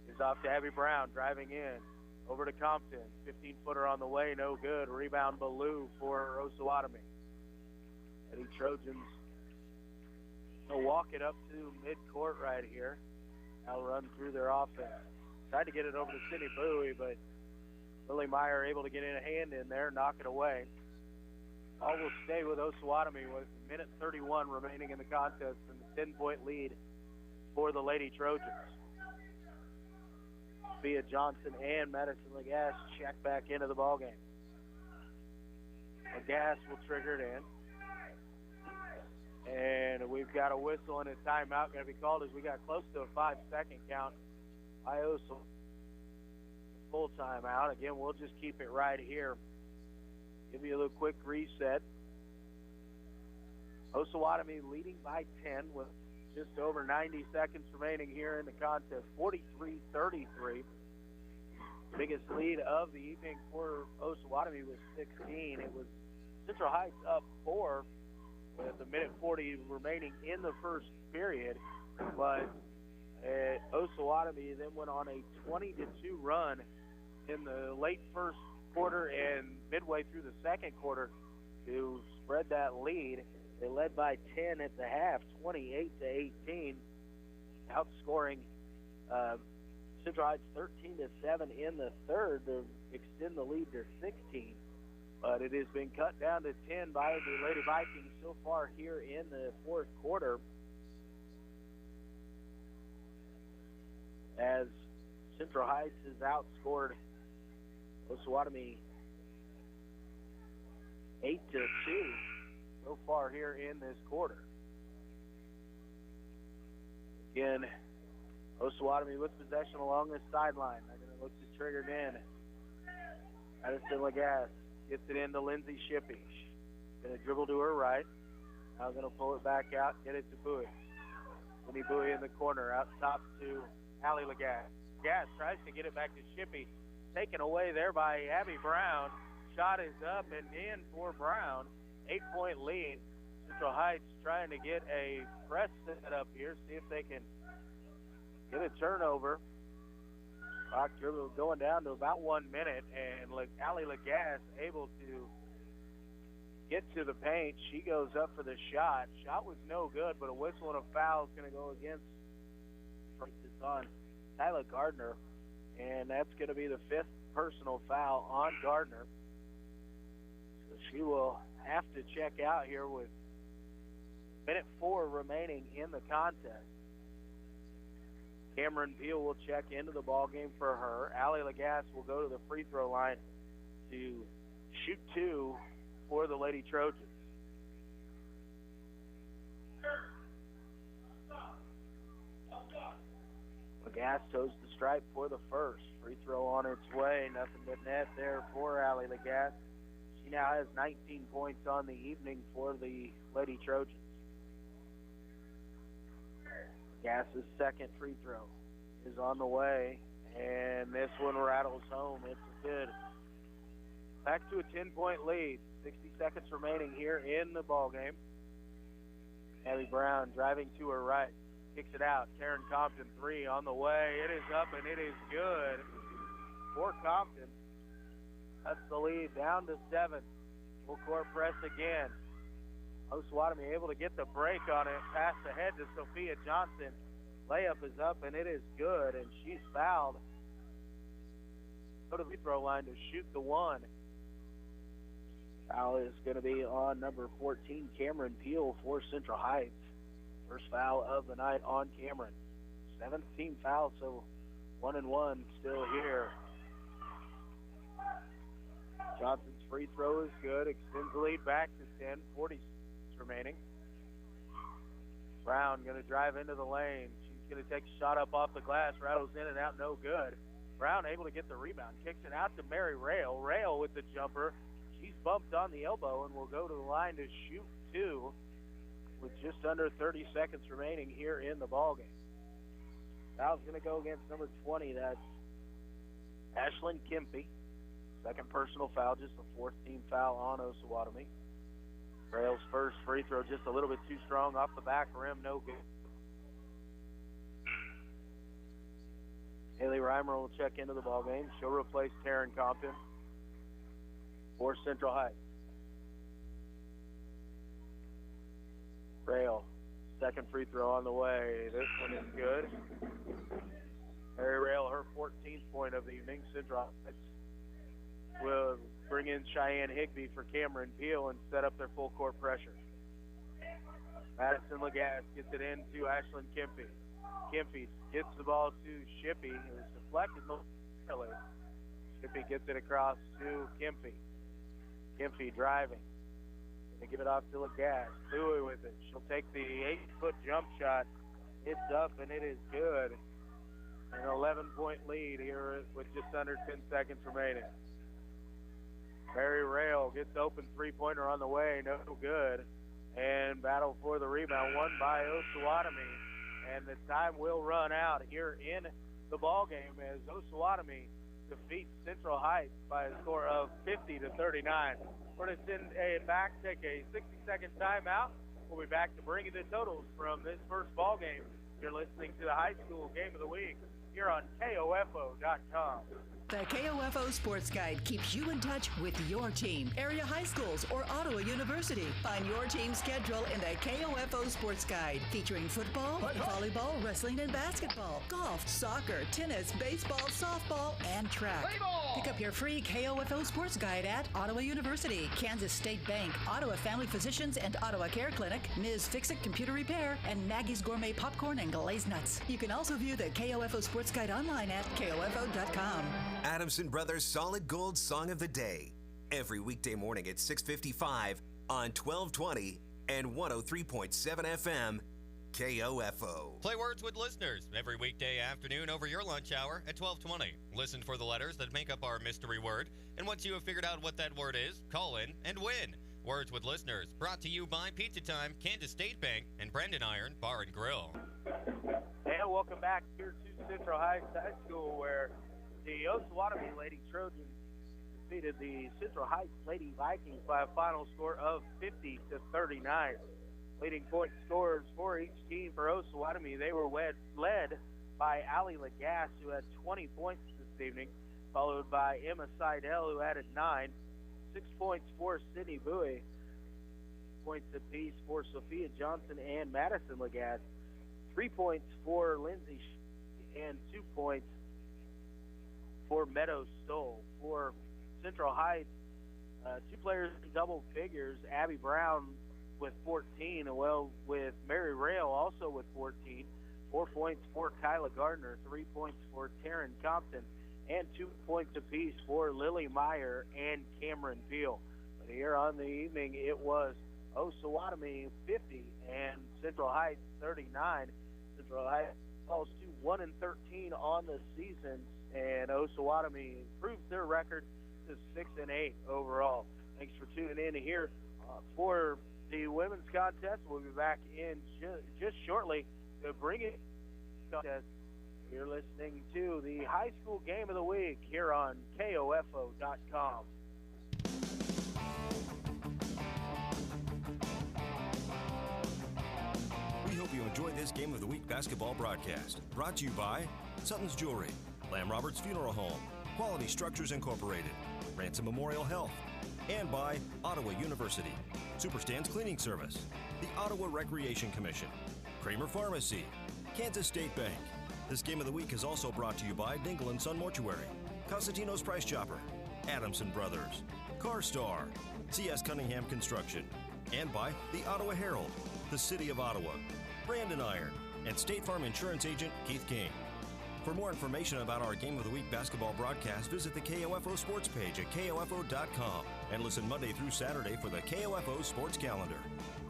B: Is off to Abby Brown, driving in. Over to Compton. 15-footer on the way, no good. Rebound Ballou for Osawatomie. Eddie Trojans will walk it up to mid-court right here. Now run through their offense. Tried to get it over to Sydney Bowie, but Lily Meyer able to get in a hand in there, knock it away. All will stay with Osawatomie with a minute 31 remaining in the contest and the 10-point lead for the Lady Trojans. Via Johnson and Madison Lagasse check back into the ballgame. Lagasse will trigger it in. And we've got a whistle and a timeout going to be called as we got close to a 5-second count. Iosa full timeout. Again, we'll just keep it right here. Give you a little quick reset. Osawatomie leading by 10 with just over 90 seconds remaining here in the contest. 43-33. Biggest lead of the evening for Osawatomie was 16. It was Central Heights up 4 with a minute 40 remaining in the first period. But Osawatomie then went on a 20-2 run in the late first quarter and midway through the second quarter to spread that lead. They led by 10 at the half, 28-18, outscoring Central Heights 13-7 in the third to extend the lead to 16. But it has been cut down to 10 by the Lady Vikings so far here in the fourth quarter, as Central Heights has outscored Osawatomie 8-2 so far here in this quarter. Again, Osawatomie with possession along this sideline. They're going to look to trigger it in. Madison Lagasse gets it into Lindsay Shippey. Going to dribble to her right. Now going to pull it back out, get it to Bowie. Winnie Bowie in the corner, out top to Allie Lagasse. Lagasse tries to get it back to Shippey. Taken away there by Abby Brown. Shot is up and in for Brown. 8-point lead. Central Heights trying to get a press set up here, see if they can get a turnover. Clock dribble going down to about 1 minute, and Allie Lagasse able to get to the paint. She goes up for the shot. Shot was no good, but a whistle and a foul is going to go against. It's on Tyler Gardner, and that's going to be the 5th personal foul on Gardner. So she will have to check out here with minute 4 remaining in the contest. Cameron Peel will check into the ball game for her. Allie Lagasse will go to the free throw line to shoot 2 for the Lady Trojans. Lagasse toes the stripe for the first. Free throw on its way. Nothing but net there for Allie Lagasse. She now has 19 points on the evening for the Lady Trojans. Lagasse's second free throw is on the way, and this one rattles home. It's good. Back to a 10-point lead. 60 seconds remaining here in the ball game. Abby Brown driving to her right. Kicks it out. Karen Compton, 3 on the way. It is up, and it is good for Compton. That's the lead down to 7. Full court press again. Osawatomie able to get the break on it. Pass ahead to Sophia Johnson. Layup is up, and it is good, and she's fouled. Go to the free throw line to shoot the 1. Foul is going to be on number 14, Cameron Peel for Central Heights. First foul of the night on Cameron. Seventh team foul, so 1-1 still here. Johnson's free throw is good. Extends the lead back to 10. 40 remaining. Brown going to drive into the lane. She's going to take a shot up off the glass. Rattles in and out, no good. Brown able to get the rebound. Kicks it out to Mary Rail. Rail with the jumper. She's bumped on the elbow and will go to the line to shoot 2 with just under 30 seconds remaining here in the ballgame. Foul's going to go against number 20. That's Ashlyn Kempy. Second personal foul, just the 4th team foul on Osawatomie. Rail's first free throw just a little bit too strong off the back rim, no good. Haley Reimer will check into the ballgame. She'll replace Taryn Compton for Central Heights. Rail, second free throw on the way. This one is good. Mary Rail, her 14th point of the evening. Central Heights will bring in Cheyenne Higby for Cameron Peel and set up their full court pressure. Madison Lagasse gets it into Ashlyn Kempy. Kempy gets the ball to Shippey. It was deflected momentarily. Shippey gets it across to Kempy. Kempy driving. Going to give it off to Lagasse. Louie with it. She'll take the 8-foot jump shot. It's up and it is good. An 11-point lead here with just under 10 seconds remaining. Mary Rail gets open three-pointer on the way, no good. And battle for the rebound, won by Osawatomie. And the time will run out here in the ballgame as Osawatomie defeats Central Heights by a score of 50-39. We're going to send back, take a 60-second timeout. We'll be back to bring you the totals from this first ballgame. You're listening to the high school game of the week here on KOFO.com.
E: The KOFO Sports Guide keeps you in touch with your team, area high schools, or Ottawa University. Find your team's schedule in the KOFO Sports Guide, featuring football, volleyball, wrestling, and basketball, golf, soccer, tennis, baseball, softball, and track. Pick up your free KOFO Sports Guide at Ottawa University, Kansas State Bank, Ottawa Family Physicians and Ottawa Care Clinic, Ms. Fix-It Computer Repair, and Maggie's Gourmet Popcorn and Glazed Nuts. You can also view the KOFO Sports Guide online at KOFO.com.
H: Adamson Brothers Solid Gold Song of the Day. Every weekday morning at 6:55 on 1220 and 103.7 FM, KOFO.
V: Play words with listeners every weekday afternoon over your lunch hour at 12:20. Listen for the letters that make up our mystery word, and once you have figured out what that word is, call in and win. Words with Listeners, brought to you by Pizza Time, Kansas State Bank, and Brendan Iron Bar and Grill.
B: And welcome back here to Central Heights High School, where the Osawatomie Lady Trojans defeated the Central Heights Lady Vikings by a final score of 50-39. Leading point scorers for each team for Osawatomie, they were led by Allie Lagasse, who had 20 points this evening, followed by Emma Seidel, who added 9. 6 points for Sydney Bowie. Points apiece for Sophia Johnson and Madison Lagasse. 3 points for Lindsay and 2 points for Meadow Stoll. For Central Heights, 2 players in double figures, Abby Brown with 14, well with Mary Rail also with 14. 4 points for Kyla Gardner, 3 points for Taryn Compton, and 2 points apiece for Lily Meyer and Cameron Peel. But here on the evening, it was Osawatomie 50 and Central Heights 39. Central Heights falls to 1-13 on the season, and Osawatomie improves their record to 6-8 overall. Thanks for tuning in here for the women's contest. We'll be back in just shortly to bring it contest. You're listening to the high school game of the week here on KOFO.com.
A: We hope you enjoyed this Game of the Week basketball broadcast. Brought to you by Sutton's Jewelry, Lamb Roberts Funeral Home, Quality Structures Incorporated, Ransom Memorial Health, and by Ottawa University, Superstand's Cleaning Service, the Ottawa Recreation Commission, Kramer Pharmacy, Kansas State Bank. This Game of the Week is also brought to you by Dingle & Son Mortuary, Cosentino's Price Chopper, Adamson Brothers, CarStar, C.S. Cunningham Construction, and by the Ottawa Herald, the City of Ottawa, Brandon Iron, and State Farm Insurance Agent Keith King. For more information about our Game of the Week basketball broadcast, visit the KOFO sports page at KOFO.com and listen Monday through Saturday for the KOFO sports calendar.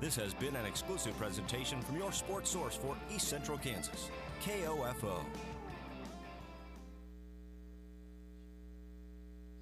A: This has been an exclusive presentation from your sports source for East Central Kansas, KOFO.